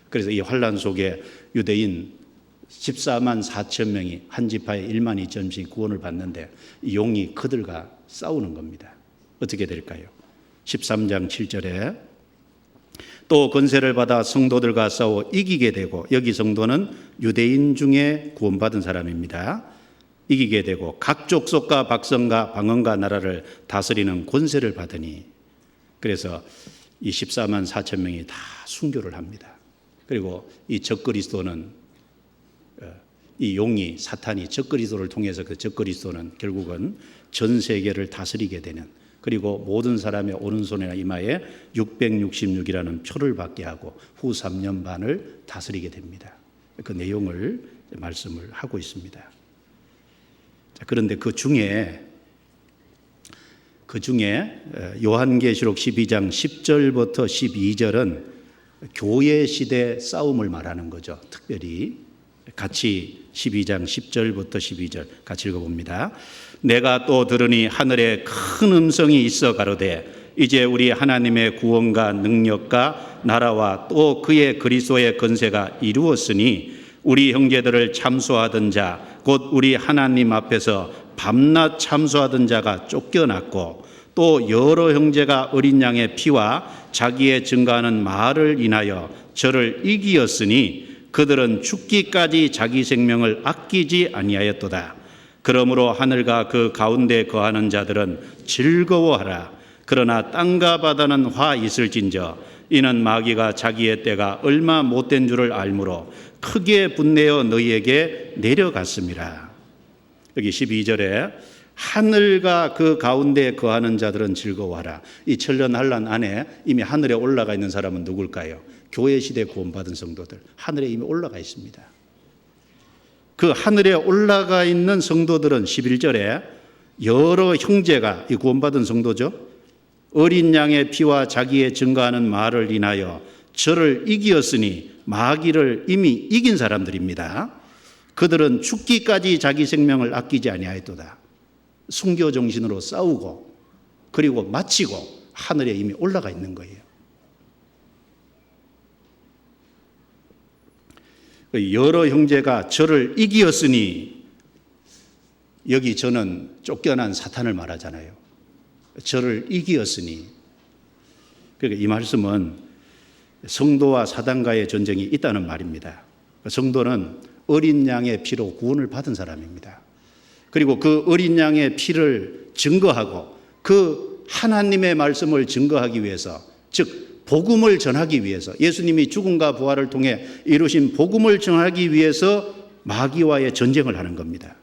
그래서 이 환난 속에 유대인 14만 4천 명이 한 지파에 1만 2천씩 구원을 받는데 용이 그들과 싸우는 겁니다. 어떻게 될까요? 13장 7절에 또 권세를 받아 성도들과 싸워 이기게 되고, 여기 성도는 유대인 중에 구원받은 사람입니다. 이기게 되고 각 족속과 박성과 방언과 나라를 다스리는 권세를 받으니, 그래서 이 14만 4천 명이 다 순교를 합니다. 그리고 이 적그리스도는, 이 용이, 사탄이 적그리스도를 통해서 그 적그리스도는 결국은 전 세계를 다스리게 되는, 그리고 모든 사람의 오른손이나 이마에 666이라는 표를 받게 하고 후 3년 반을 다스리게 됩니다. 그 내용을 말씀을 하고 있습니다. 자, 그런데 그 중에 요한계시록 12장 10절부터 12절은 교회 시대 싸움을 말하는 거죠. 특별히 같이 12장 10절부터 12절 같이 읽어봅니다. 내가 또 들으니 하늘에 큰 음성이 있어 가로되 이제 우리 하나님의 구원과 능력과 나라와 또 그의 그리스도의 권세가 이루었으니 우리 형제들을 참소하던 자 곧 우리 하나님 앞에서 밤낮 참소하던 자가 쫓겨났고 또 여러 형제가 어린 양의 피와 자기의 증거하는 말을 인하여 저를 이기었으니 그들은 죽기까지 자기 생명을 아끼지 아니하였도다. 그러므로 하늘과 그 가운데 거하는 자들은 즐거워하라. 그러나 땅과 바다는 화 있을진저 이는 마귀가 자기의 때가 얼마 못된 줄을 알므로 크게 분내어 너희에게 내려갔음이라. 여기 12절에 하늘과 그 가운데 거하는 자들은 즐거워하라. 이 천년환란 안에 이미 하늘에 올라가 있는 사람은 누굴까요? 교회 시대 구원받은 성도들, 하늘에 이미 올라가 있습니다. 그 하늘에 올라가 있는 성도들은 11절에 여러 형제가, 이 구원받은 성도죠, 어린 양의 피와 자기의 증거하는 말을 인하여 저를 이기었으니 마귀를 이미 이긴 사람들입니다. 그들은 죽기까지 자기 생명을 아끼지 아니하였도다. 순교 정신으로 싸우고 그리고 마치고 하늘에 이미 올라가 있는 거예요. 여러 형제가 저를 이기었으니, 여기 저는 쫓겨난 사탄을 말하잖아요. 저를 이기었으니, 그러니까 이 말씀은 성도와 사단과의 전쟁이 있다는 말입니다. 성도는 어린 양의 피로 구원을 받은 사람입니다. 그리고 그 어린 양의 피를 증거하고 그 하나님의 말씀을 증거하기 위해서, 즉 복음을 전하기 위해서, 예수님이 죽음과 부활을 통해 이루신 복음을 전하기 위해서 마귀와의 전쟁을 하는 겁니다.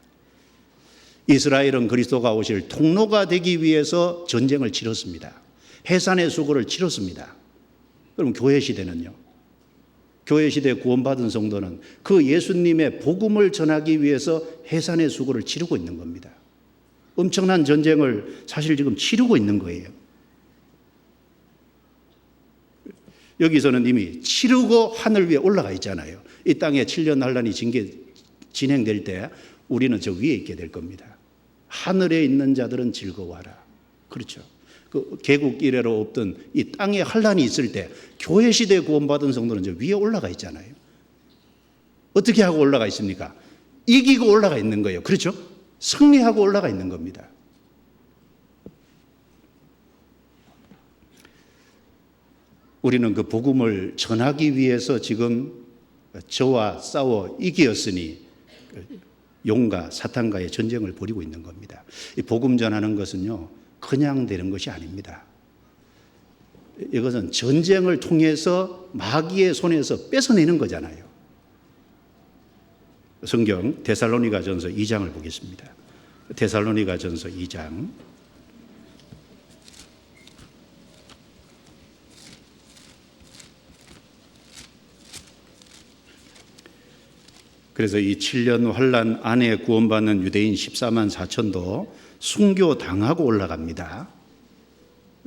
이스라엘은 그리스도가 오실 통로가 되기 위해서 전쟁을 치렀습니다. 해산의 수고를 치렀습니다. 그럼 교회 시대는요? 교회 시대에 구원받은 성도는 그 예수님의 복음을 전하기 위해서 해산의 수고를 치르고 있는 겁니다. 엄청난 전쟁을 사실 지금 치르고 있는 거예요. 여기서는 이미 치르고 하늘 위에 올라가 있잖아요. 이 땅에 7년 환란이 진행될 때 우리는 저 위에 있게 될 겁니다. 하늘에 있는 자들은 즐거워하라. 그렇죠. 그 개국 이래로 없던 이 땅에 환란이 있을 때 교회 시대에 구원받은 성도는 저 위에 올라가 있잖아요. 어떻게 하고 올라가 있습니까? 이기고 올라가 있는 거예요. 그렇죠? 승리하고 올라가 있는 겁니다. 우리는 그 복음을 전하기 위해서 지금 저와 싸워 이기었으니 용과 사탄과의 전쟁을 벌이고 있는 겁니다. 이 복음 전하는 것은요, 그냥 되는 것이 아닙니다. 이것은 전쟁을 통해서 마귀의 손에서 뺏어내는 거잖아요. 성경 데살로니가전서 2장을 보겠습니다. 데살로니가전서 2장. 그래서 이 7년 환란 안에 구원받는 유대인 14만 4천도 순교당하고 올라갑니다.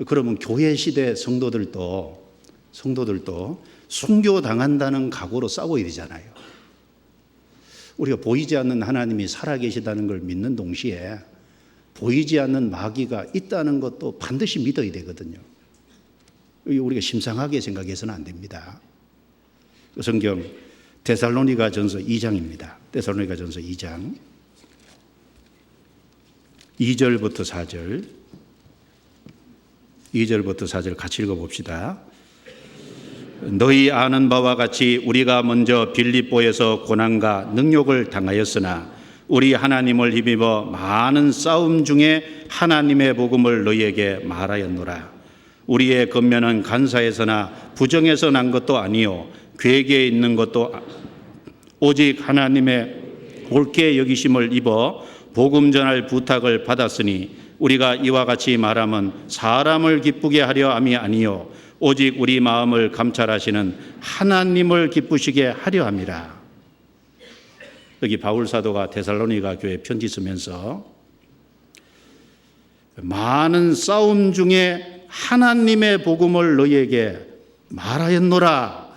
그러면 교회 시대 성도들도 순교당한다는 각오로 싸워야 되잖아요. 우리가 보이지 않는 하나님이 살아계시다는 걸 믿는 동시에 보이지 않는 마귀가 있다는 것도 반드시 믿어야 되거든요. 우리가 심상하게 생각해서는 안 됩니다. 성경 데살로니가전서 2장입니다. 데살로니가전서 2장 2절부터 4절, 2절부터 4절 같이 읽어봅시다. 너희 아는 바와 같이 우리가 먼저 빌립보에서 고난과 능욕을 당하였으나 우리 하나님을 힘입어 많은 싸움 중에 하나님의 복음을 너희에게 말하였노라. 우리의 권면은 간사에서나 부정에서 난 것도 아니요 괴계에 있는 것도 오직 하나님의 옳게 여기심을 입어 복음 전할 부탁을 받았으니 우리가 이와 같이 말하면 사람을 기쁘게 하려 함이 아니요 오직 우리 마음을 감찰하시는 하나님을 기쁘시게 하려 함이라. 여기 바울 사도가 데살로니가 교회에 편지 쓰면서 많은 싸움 중에 하나님의 복음을 너희에게 말하였노라.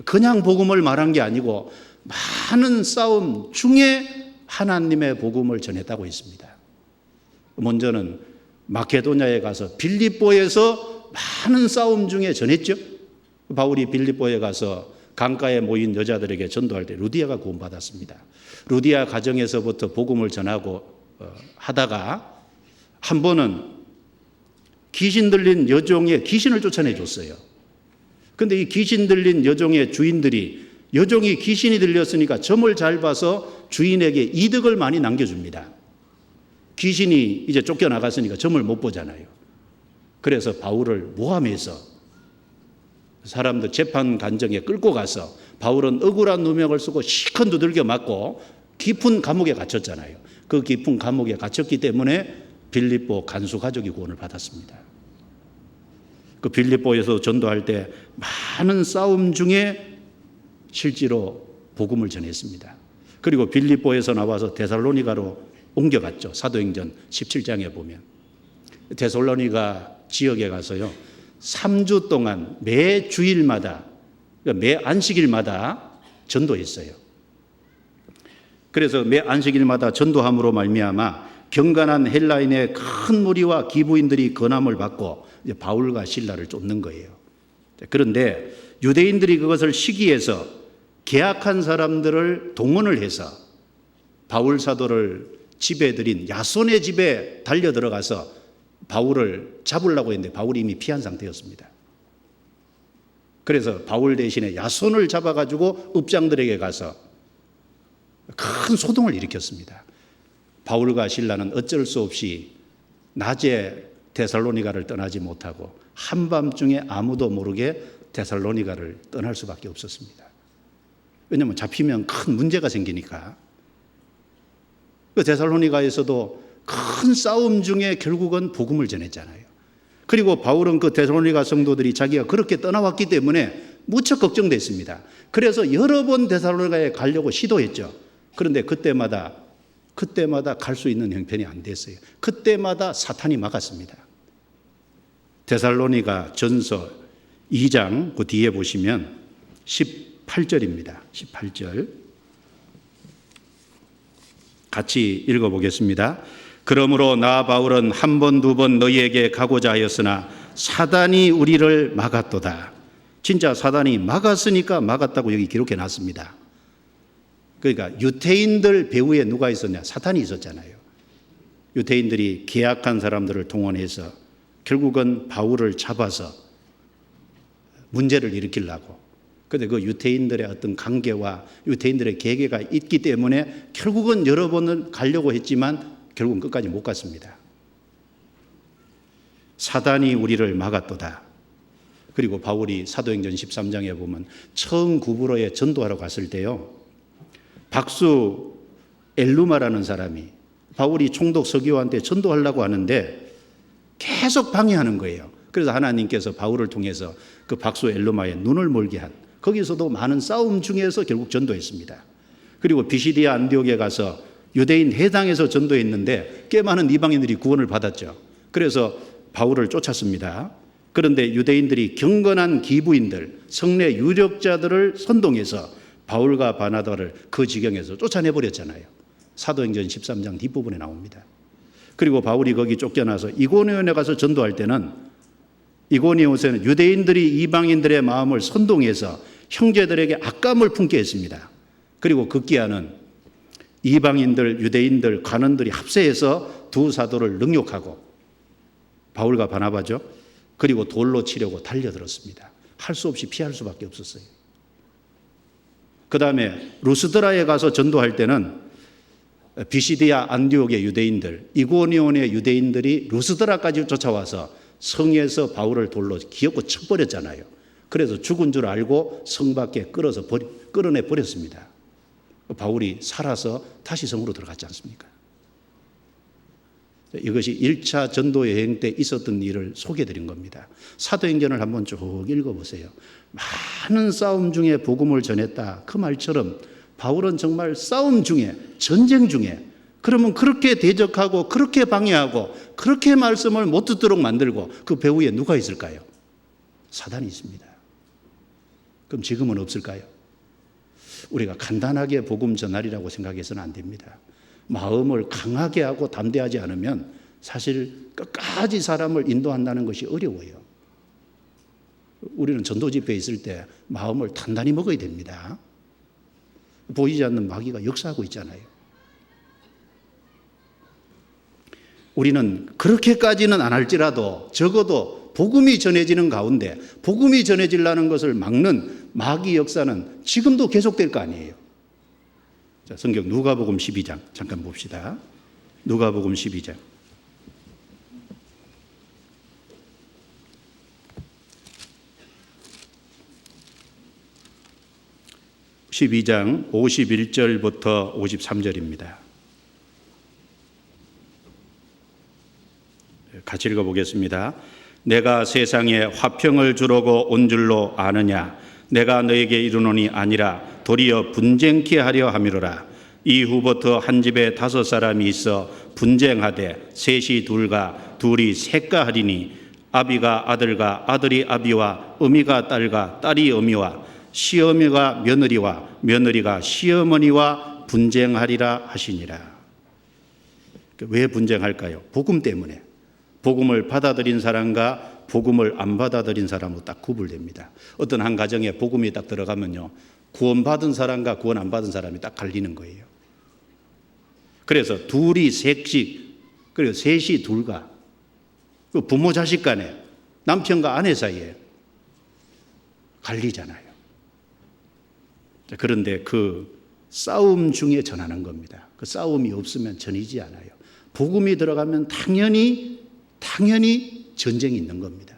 그냥 복음을 말한 게 아니고 많은 싸움 중에 하나님의 복음을 전했다고 했습니다. 먼저는 마케도냐에 가서 빌립보에서 많은 싸움 중에 전했죠. 바울이 빌립보에 가서 강가에 모인 여자들에게 전도할 때 루디아가 구원받았습니다. 루디아 가정에서부터 복음을 전하고 하다가 한 번은 귀신 들린 여종의 귀신을 쫓아내 줬어요. 근데 이 귀신 들린 여종의 주인들이 여종이 귀신이 들렸으니까 점을 잘 봐서 주인에게 이득을 많이 남겨줍니다. 귀신이 이제 쫓겨나갔으니까 점을 못 보잖아요. 그래서 바울을 모함해서 사람들 재판 간정에 끌고 가서 바울은 억울한 누명을 쓰고 시큰 두들겨 맞고 깊은 감옥에 갇혔잖아요. 그 깊은 감옥에 갇혔기 때문에 빌립보 간수 가족이 구원을 받았습니다. 그 빌립보에서 전도할 때 많은 싸움 중에 실제로 복음을 전했습니다. 그리고 빌립보에서 나와서 데살로니가로 옮겨갔죠. 사도행전 17장에 보면 데살로니가 지역에 가서요 3주 동안 매 주일마다, 그러니까 매 안식일마다 전도했어요. 그래서 매 안식일마다 전도함으로 말미암아 경건한 헬라인의 큰 무리와 기부인들이 건함을 받고 이제 바울과 실라를 쫓는 거예요. 그런데 유대인들이 그것을 시기해서 계약한 사람들을 동원을 해서 바울 사도를 집에 들인 야손의 집에 달려 들어가서 바울을 잡으려고 했는데 바울이 이미 피한 상태였습니다. 그래서 바울 대신에 야손을 잡아가지고 읍장들에게 가서 큰 소동을 일으켰습니다. 바울과 실라는 어쩔 수 없이 낮에 데살로니가를 떠나지 못하고 한밤중에 아무도 모르게 데살로니가를 떠날 수밖에 없었습니다. 왜냐하면 잡히면 큰 문제가 생기니까. 그 데살로니가에서도 큰 싸움 중에 결국은 복음을 전했잖아요. 그리고 바울은 그 데살로니가 성도들이 자기가 그렇게 떠나왔기 때문에 무척 걱정됐습니다. 그래서 여러 번 데살로니가에 가려고 시도했죠. 그런데 그때마다 갈 수 있는 형편이 안 됐어요. 그때마다 사탄이 막았습니다. 데살로니가 전서 2장 그 뒤에 보시면 18절입니다. 18절 같이 읽어보겠습니다. 그러므로 나 바울은 한 번, 두 번 너희에게 가고자 하였으나 사단이 우리를 막았도다. 진짜 사단이 막았으니까 막았다고 여기 기록해 놨습니다. 그러니까 유대인들 배후에 누가 있었냐? 사탄이 있었잖아요. 유대인들이 계약한 사람들을 동원해서 결국은 바울을 잡아서 문제를 일으키려고. 그런데 그 유대인들의 어떤 관계와 유대인들의 계계가 있기 때문에 결국은 여러 번은 가려고 했지만 결국은 끝까지 못 갔습니다. 사단이 우리를 막았도다. 그리고 바울이 사도행전 13장에 보면 처음 구브로에 전도하러 갔을 때요, 박수 엘루마라는 사람이 바울이 총독 서기오한테 전도하려고 하는데 계속 방해하는 거예요. 그래서 하나님께서 바울을 통해서 그 박수 엘루마의 눈을 멀게 한, 거기서도 많은 싸움 중에서 결국 전도했습니다. 그리고 비시디아 안디옥에 가서 유대인 해당에서 전도했는데 꽤 많은 이방인들이 구원을 받았죠. 그래서 바울을 쫓았습니다. 그런데 유대인들이 경건한 기부인들, 성내 유력자들을 선동해서 바울과 바나바를 그 지경에서 쫓아내버렸잖아요. 사도행전 13장 뒷부분에 나옵니다. 그리고 바울이 거기 쫓겨나서 이고니온에 가서 전도할 때는 이고니온에서는 유대인들이 이방인들의 마음을 선동해서 형제들에게 악감을 품게 했습니다. 그리고 급기야는 이방인들, 유대인들, 관원들이 합세해서 두 사도를 능욕하고 바울과 바나바죠. 그리고 돌로 치려고 달려들었습니다. 할 수 없이 피할 수밖에 없었어요. 그 다음에 루스드라에 가서 전도할 때는 비시디아 안디옥의 유대인들, 이고니온의 유대인들이 루스드라까지 쫓아와서 성에서 바울을 돌로 기어코 쳐버렸잖아요. 그래서 죽은 줄 알고 성 밖에 끌어내 버렸습니다. 바울이 살아서 다시 성으로 들어갔지 않습니까? 이것이 1차 전도 여행 때 있었던 일을 소개해드린 겁니다. 사도행전을 한번 쭉 읽어보세요. 많은 싸움 중에 복음을 전했다. 그 말처럼 바울은 정말 싸움 중에, 전쟁 중에, 그러면 그렇게 대적하고 그렇게 방해하고 그렇게 말씀을 못 듣도록 만들고 그 배후에 누가 있을까요? 사단이 있습니다. 그럼 지금은 없을까요? 우리가 간단하게 복음 전하리라고 생각해서는 안 됩니다. 마음을 강하게 하고 담대하지 않으면 사실 끝까지 사람을 인도한다는 것이 어려워요. 우리는 전도 집회에 있을 때 마음을 단단히 먹어야 됩니다. 보이지 않는 마귀가 역사하고 있잖아요. 우리는 그렇게까지는 안 할지라도 적어도 복음이 전해지는 가운데 복음이 전해지려는 것을 막는 마귀 역사는 지금도 계속될 거 아니에요. 자, 성경 누가복음 12장 잠깐 봅시다. 누가복음 12장. (12장) 51절부터 53절입니다. 같이 읽어보겠습니다. 내가 세상에 화평을 주려고 온 줄로 아느냐? 내가 너에게 이르노니 아니라 도리어 분쟁케 하려 함이로라. 이후부터 한 집에 5 사람이 있어 분쟁하되 셋이 둘과 둘이 셋가 하리니 아비가 아들과 아들이 아비와 어미가 딸과 딸이 어미와 시어머니가 며느리와 며느리가 시어머니와 분쟁하리라 하시니라. 왜 분쟁할까요? 복음 때문에. 복음을 받아들인 사람과 복음을 안 받아들인 사람으로 딱 구분됩니다. 어떤 한 가정에 복음이 딱 들어가면요, 구원받은 사람과 구원 안 받은 사람이 딱 갈리는 거예요. 그래서 둘이 셋씩, 그리고 셋이 둘과, 부모 자식 간에, 남편과 아내 사이에 갈리잖아요. 그런데 그 싸움 중에 전하는 겁니다. 그 싸움이 없으면 전이지 않아요. 복음이 들어가면 당연히 전쟁이 있는 겁니다.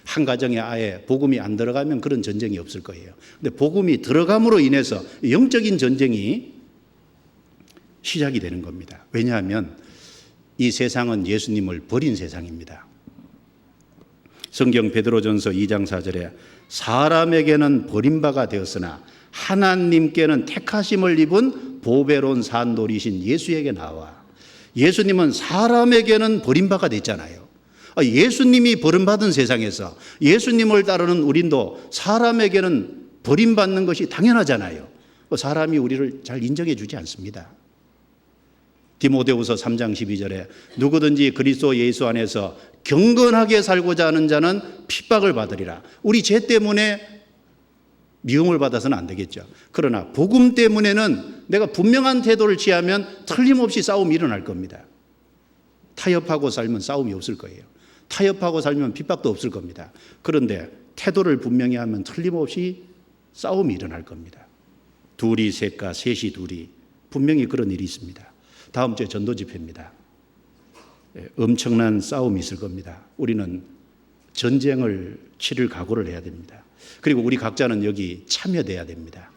한 가정에 아예 복음이 안 들어가면 그런 전쟁이 없을 거예요. 근데 복음이 들어감으로 인해서 영적인 전쟁이 시작이 되는 겁니다. 왜냐하면 이 세상은 예수님을 버린 세상입니다. 성경 베드로전서 2장 4절에 사람에게는 버림바가 되었으나 하나님께는 택하심을 입은 보배로운 산돌이신 예수에게 나와. 예수님은 사람에게는 버림바가 됐잖아요. 예수님이 버림받은 세상에서 예수님을 따르는 우린도 사람에게는 버림받는 것이 당연하잖아요. 사람이 우리를 잘 인정해 주지 않습니다. 디모데후서 3장 12절에 누구든지 그리스도 예수 안에서 경건하게 살고자 하는 자는 핍박을 받으리라. 우리 죄 때문에 미움을 받아서는 안 되겠죠. 그러나 복음 때문에는 내가 분명한 태도를 취하면 틀림없이 싸움이 일어날 겁니다. 타협하고 살면 싸움이 없을 거예요. 타협하고 살면 핍박도 없을 겁니다. 그런데 태도를 분명히 하면 틀림없이 싸움이 일어날 겁니다. 둘이 셋과 셋이 둘이 분명히 그런 일이 있습니다. 다음 주에 전도 집회입니다. 엄청난 싸움이 있을 겁니다. 우리는 전쟁을 치를 각오를 해야 됩니다. 그리고 우리 각자는 여기 참여돼야 됩니다.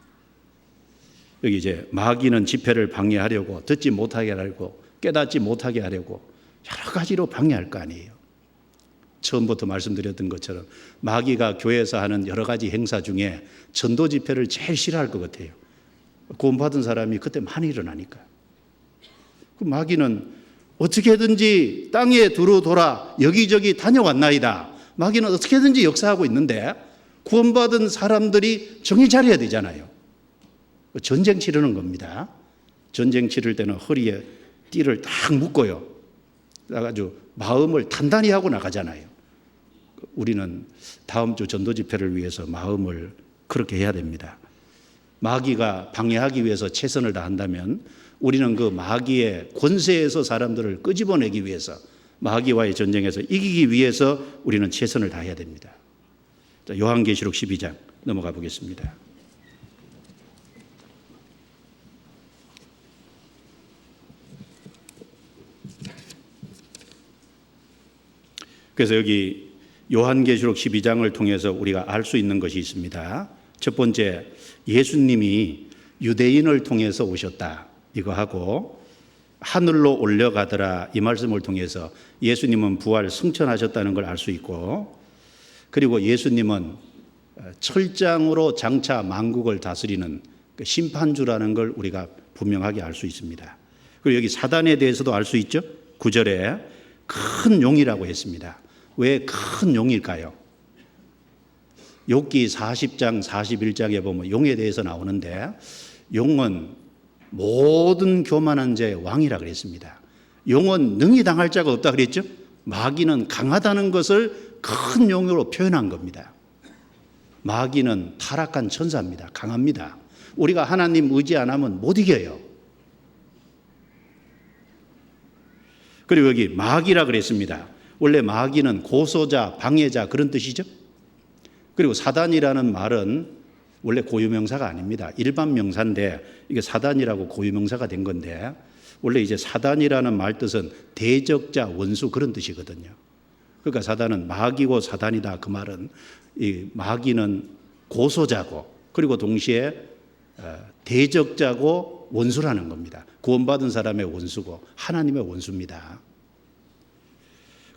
여기 이제 마귀는 집회를 방해하려고, 듣지 못하게 하려고, 깨닫지 못하게 하려고 여러 가지로 방해할 거 아니에요. 처음부터 말씀드렸던 것처럼 마귀가 교회에서 하는 여러 가지 행사 중에 전도 집회를 제일 싫어할 것 같아요. 구원받은 사람이 그때 많이 일어나니까. 그 마귀는 어떻게든지 땅에 두루 돌아 여기저기 다녀왔나이다. 마귀는 어떻게든지 역사하고 있는데 구원받은 사람들이 정신 차려야 되잖아요. 전쟁 치르는 겁니다. 전쟁 치를 때는 허리에 띠를 딱 묶어요. 아주 마음을 단단히 하고 나가잖아요. 우리는 다음 주 전도 집회를 위해서 마음을 그렇게 해야 됩니다. 마귀가 방해하기 위해서 최선을 다한다면 우리는 그 마귀의 권세에서 사람들을 끄집어내기 위해서, 마귀와의 전쟁에서 이기기 위해서 우리는 최선을 다해야 됩니다. 자, 요한계시록 12장 넘어가 보겠습니다. 그래서 여기 요한계시록 12장을 통해서 우리가 알 수 있는 것이 있습니다. 첫 번째, 예수님이 유대인을 통해서 오셨다. 이거 하고, 하늘로 올려가더라. 이 말씀을 통해서 예수님은 부활 승천하셨다는 걸 알 수 있고, 그리고 예수님은 철장으로 장차 만국을 다스리는 심판주라는 걸 우리가 분명하게 알 수 있습니다. 그리고 여기 사단에 대해서도 알 수 있죠. 9절에 큰 용이라고 했습니다. 왜 큰 용일까요? 욥기 40장 41장에 보면 용에 대해서 나오는데, 용은 모든 교만한 자의 왕이라 그랬습니다. 용은 능히 당할 자가 없다 그랬죠. 마귀는 강하다는 것을 큰 용으로 표현한 겁니다. 마귀는 타락한 천사입니다. 강합니다. 우리가 하나님 의지 안 하면 못 이겨요. 그리고 여기 마귀라 그랬습니다. 원래 마귀는 고소자, 방해자 그런 뜻이죠. 그리고 사단이라는 말은 원래 고유명사가 아닙니다. 일반 명사인데 이게 사단이라고 고유명사가 된 건데, 원래 이제 사단이라는 말 뜻은 대적자, 원수 그런 뜻이거든요. 그러니까 사단은 마귀고 사단이다. 그 말은 이 마귀는 고소자고, 그리고 동시에 대적자고 원수라는 겁니다. 구원받은 사람의 원수고 하나님의 원수입니다.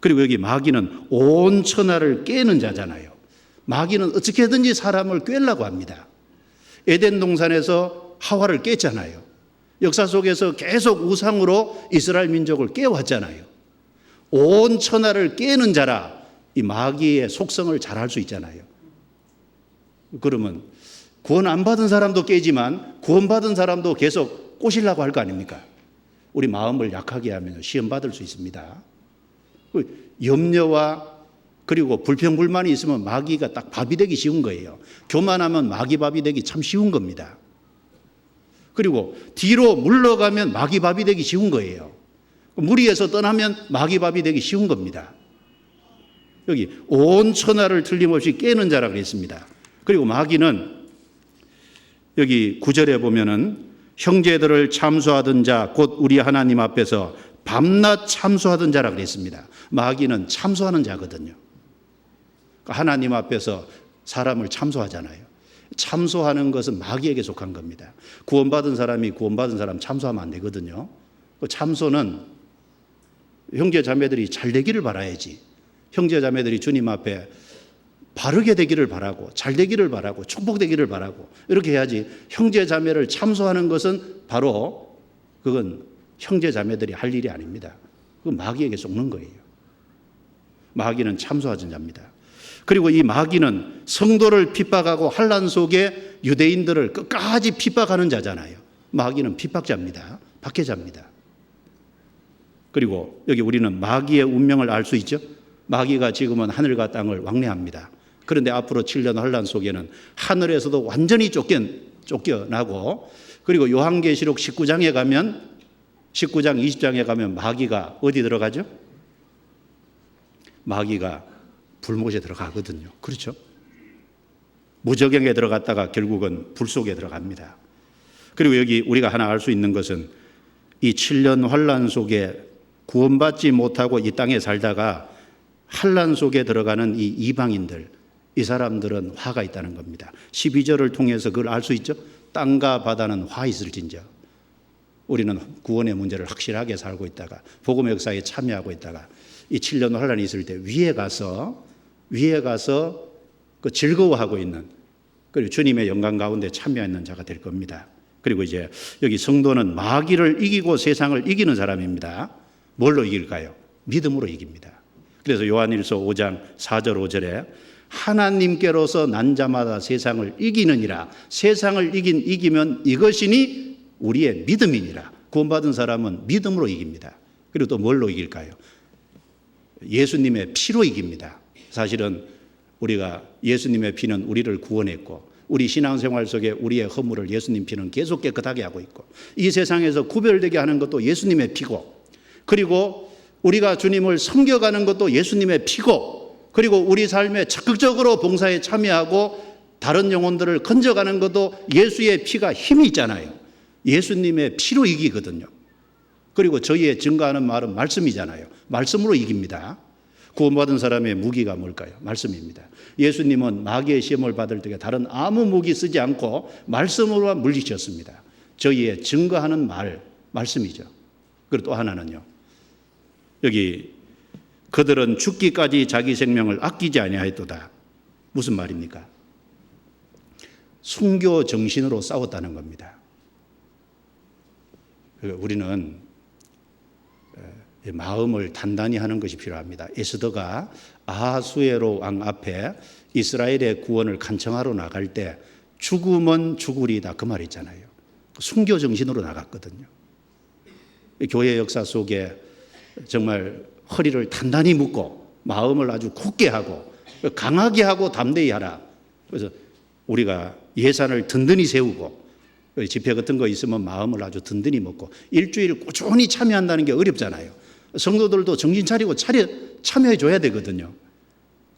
그리고 여기 마귀는 온 천하를 깨는 자잖아요. 마귀는 어떻게든지 사람을 꿰려고 합니다. 에덴 동산에서 하와를 깼잖아요. 역사 속에서 계속 우상으로 이스라엘 민족을 깨왔잖아요. 온 천하를 깨는 자라. 이 마귀의 속성을 잘 알 수 있잖아요. 그러면 구원 안 받은 사람도 깨지만 구원받은 사람도 계속 꼬시려고 할 거 아닙니까? 우리 마음을 약하게 하면 시험 받을 수 있습니다. 염려와 그리고 불평불만이 있으면 마귀가 딱 밥이 되기 쉬운 거예요. 교만하면 마귀 밥이 되기 참 쉬운 겁니다. 그리고 뒤로 물러가면 마귀 밥이 되기 쉬운 거예요. 무리에서 떠나면 마귀 밥이 되기 쉬운 겁니다. 여기 온 천하를 틀림없이 깨는 자라 그랬습니다. 그리고 마귀는 여기 9절에 보면은 형제들을 참소하던 자 곧 우리 하나님 앞에서 밤낮 참소하던 자라 그랬습니다. 마귀는 참소하는 자거든요. 하나님 앞에서 사람을 참소하잖아요. 참소하는 것은 마귀에게 속한 겁니다. 구원받은 사람이 구원받은 사람 참소하면 안 되거든요. 그 참소는 형제 자매들이 잘 되기를 바라야지. 형제 자매들이 주님 앞에 바르게 되기를 바라고 잘 되기를 바라고 축복되기를 바라고 이렇게 해야지. 형제 자매를 참소하는 것은 바로 그건 형제 자매들이 할 일이 아닙니다. 그건 마귀에게 속는 거예요. 마귀는 참소하는 자입니다. 그리고 이 마귀는 성도를 핍박하고 환난 속에 유대인들을 끝까지 핍박하는 자잖아요. 마귀는 핍박자입니다. 박해자입니다. 그리고 여기 우리는 마귀의 운명을 알 수 있죠. 마귀가 지금은 하늘과 땅을 왕래합니다. 그런데 앞으로 7년 환난 속에는 하늘에서도 완전히 쫓겨나고, 그리고 요한계시록 19장 20장에 가면 마귀가 어디 들어가죠? 마귀가 불못에 들어가거든요. 그렇죠? 무저갱에 들어갔다가 결국은 불 속에 들어갑니다. 그리고 여기 우리가 하나 알 수 있는 것은 이 7년 환난 속에 구원받지 못하고 이 땅에 살다가 환난 속에 들어가는 이 이방인들, 이 사람들은 화가 있다는 겁니다. 12절을 통해서 그걸 알 수 있죠. 땅과 바다는 화 있을진저. 우리는 구원의 문제를 확실하게 살고 있다가 복음의 역사에 참여하고 있다가 이 7년 환란이 있을 때 위에 가서 그 즐거워하고 있는, 그리고 주님의 영광 가운데 참여하는 자가 될 겁니다. 그리고 이제 여기 성도는 마귀를 이기고 세상을 이기는 사람입니다. 뭘로 이길까요? 믿음으로 이깁니다. 그래서 요한일서 5장 4절 5절에 하나님께로서 난 자마다 세상을 이기느니라. 세상을 이기면 이것이니 우리의 믿음이니라. 구원받은 사람은 믿음으로 이깁니다. 그리고 또 뭘로 이길까요? 예수님의 피로 이깁니다. 사실은 우리가 예수님의 피는 우리를 구원했고, 우리 신앙생활 속에 우리의 허물을 예수님 피는 계속 깨끗하게 하고 있고, 이 세상에서 구별되게 하는 것도 예수님의 피고, 그리고 우리가 주님을 섬겨가는 것도 예수님의 피고, 그리고 우리 삶에 적극적으로 봉사에 참여하고 다른 영혼들을 건져가는 것도 예수의 피가 힘이 있잖아요. 예수님의 피로 이기거든요. 그리고 저희의 증거하는 말은 말씀이잖아요. 말씀으로 이깁니다. 구원받은 사람의 무기가 뭘까요? 말씀입니다. 예수님은 마귀의 시험을 받을 때 다른 아무 무기 쓰지 않고 말씀으로만 물리쳤습니다. 저희의 증거하는 말씀이죠. 그리고 또 하나는요, 여기 그들은 죽기까지 자기 생명을 아끼지 아니하였도다. 무슨 말입니까? 순교 정신으로 싸웠다는 겁니다. 우리는 마음을 단단히 하는 것이 필요합니다. 에스더가 아하수에로 왕 앞에 이스라엘의 구원을 간청하러 나갈 때 죽음은 죽으리다 그 말 있잖아요. 순교 정신으로 나갔거든요. 교회 역사 속에 정말 허리를 단단히 묶고 마음을 아주 굳게 하고 강하게 하고 담대히 하라. 그래서 우리가 예산을 든든히 세우고 집회 같은 거 있으면 마음을 아주 든든히 먹고 일주일 꾸준히 참여한다는 게 어렵잖아요. 성도들도 정신 차리고 참여해 줘야 되거든요.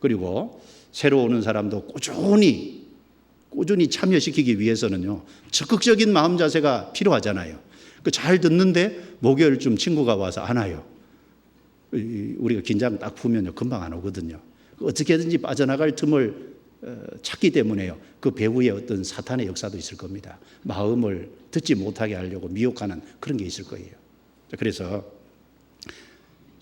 그리고 새로 오는 사람도 꾸준히 참여시키기 위해서는요, 적극적인 마음 자세가 필요하잖아요. 잘 듣는데 목요일쯤 친구가 와서 안 와요. 우리가 긴장 딱 푸면요, 금방 안 오거든요. 어떻게든지 빠져나갈 틈을 찾기 때문에요. 그 배후에 어떤 사탄의 역사도 있을 겁니다. 마음을 듣지 못하게 하려고 미혹하는 그런 게 있을 거예요. 그래서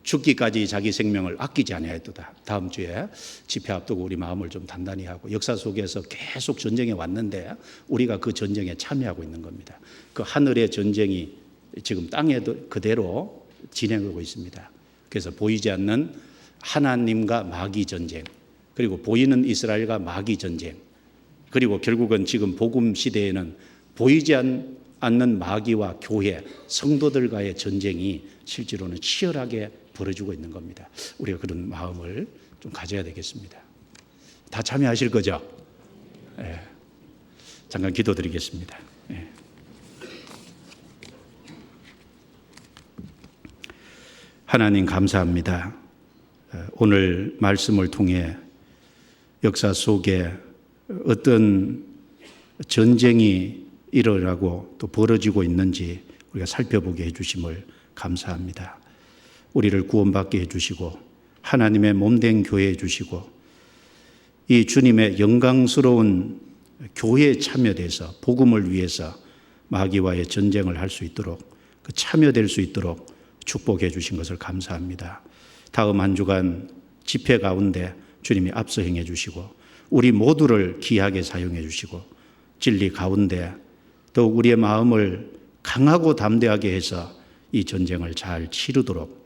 죽기까지 자기 생명을 아끼지 아니하였도다. 다음 주에 집회 앞두고 우리 마음을 좀 단단히 하고, 역사 속에서 계속 전쟁에 왔는데 우리가 그 전쟁에 참여하고 있는 겁니다. 그 하늘의 전쟁이 지금 땅에도 그대로 진행하고 있습니다. 그래서 보이지 않는 하나님과 마귀 전쟁, 그리고 보이는 이스라엘과 마귀 전쟁, 그리고 결국은 지금 복음 시대에는 보이지 않는 마귀와 교회, 성도들과의 전쟁이 실제로는 치열하게 벌어지고 있는 겁니다. 우리가 그런 마음을 좀 가져야 되겠습니다. 다 참여하실 거죠? 예. 잠깐 기도드리겠습니다. 예. 하나님 감사합니다. 오늘 말씀을 통해 역사 속에 어떤 전쟁이 일어나고 또 벌어지고 있는지 우리가 살펴보게 해주심을 감사합니다. 우리를 구원받게 해주시고 하나님의 몸된 교회 해주시고 이 주님의 영광스러운 교회에 참여돼서 복음을 위해서 마귀와의 전쟁을 할 수 있도록 그 참여될 수 있도록 축복해 주신 것을 감사합니다. 다음 한 주간 집회 가운데 주님이 앞서 행해 주시고 우리 모두를 귀하게 사용해 주시고 진리 가운데 더욱 우리의 마음을 강하고 담대하게 해서 이 전쟁을 잘 치르도록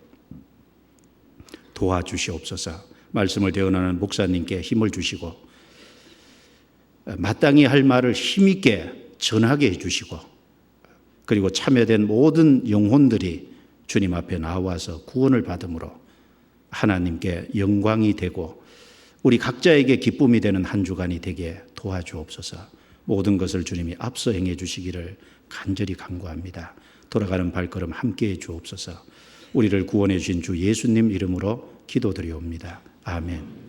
도와주시옵소서. 말씀을 대언하는 목사님께 힘을 주시고 마땅히 할 말을 힘있게 전하게 해주시고 그리고 참여된 모든 영혼들이 주님 앞에 나와서 구원을 받음으로 하나님께 영광이 되고 우리 각자에게 기쁨이 되는 한 주간이 되게 도와주옵소서. 모든 것을 주님이 앞서 행해 주시기를 간절히 간구합니다. 돌아가는 발걸음 함께해 주옵소서. 우리를 구원해 주신 주 예수님 이름으로 기도드리옵니다. 아멘.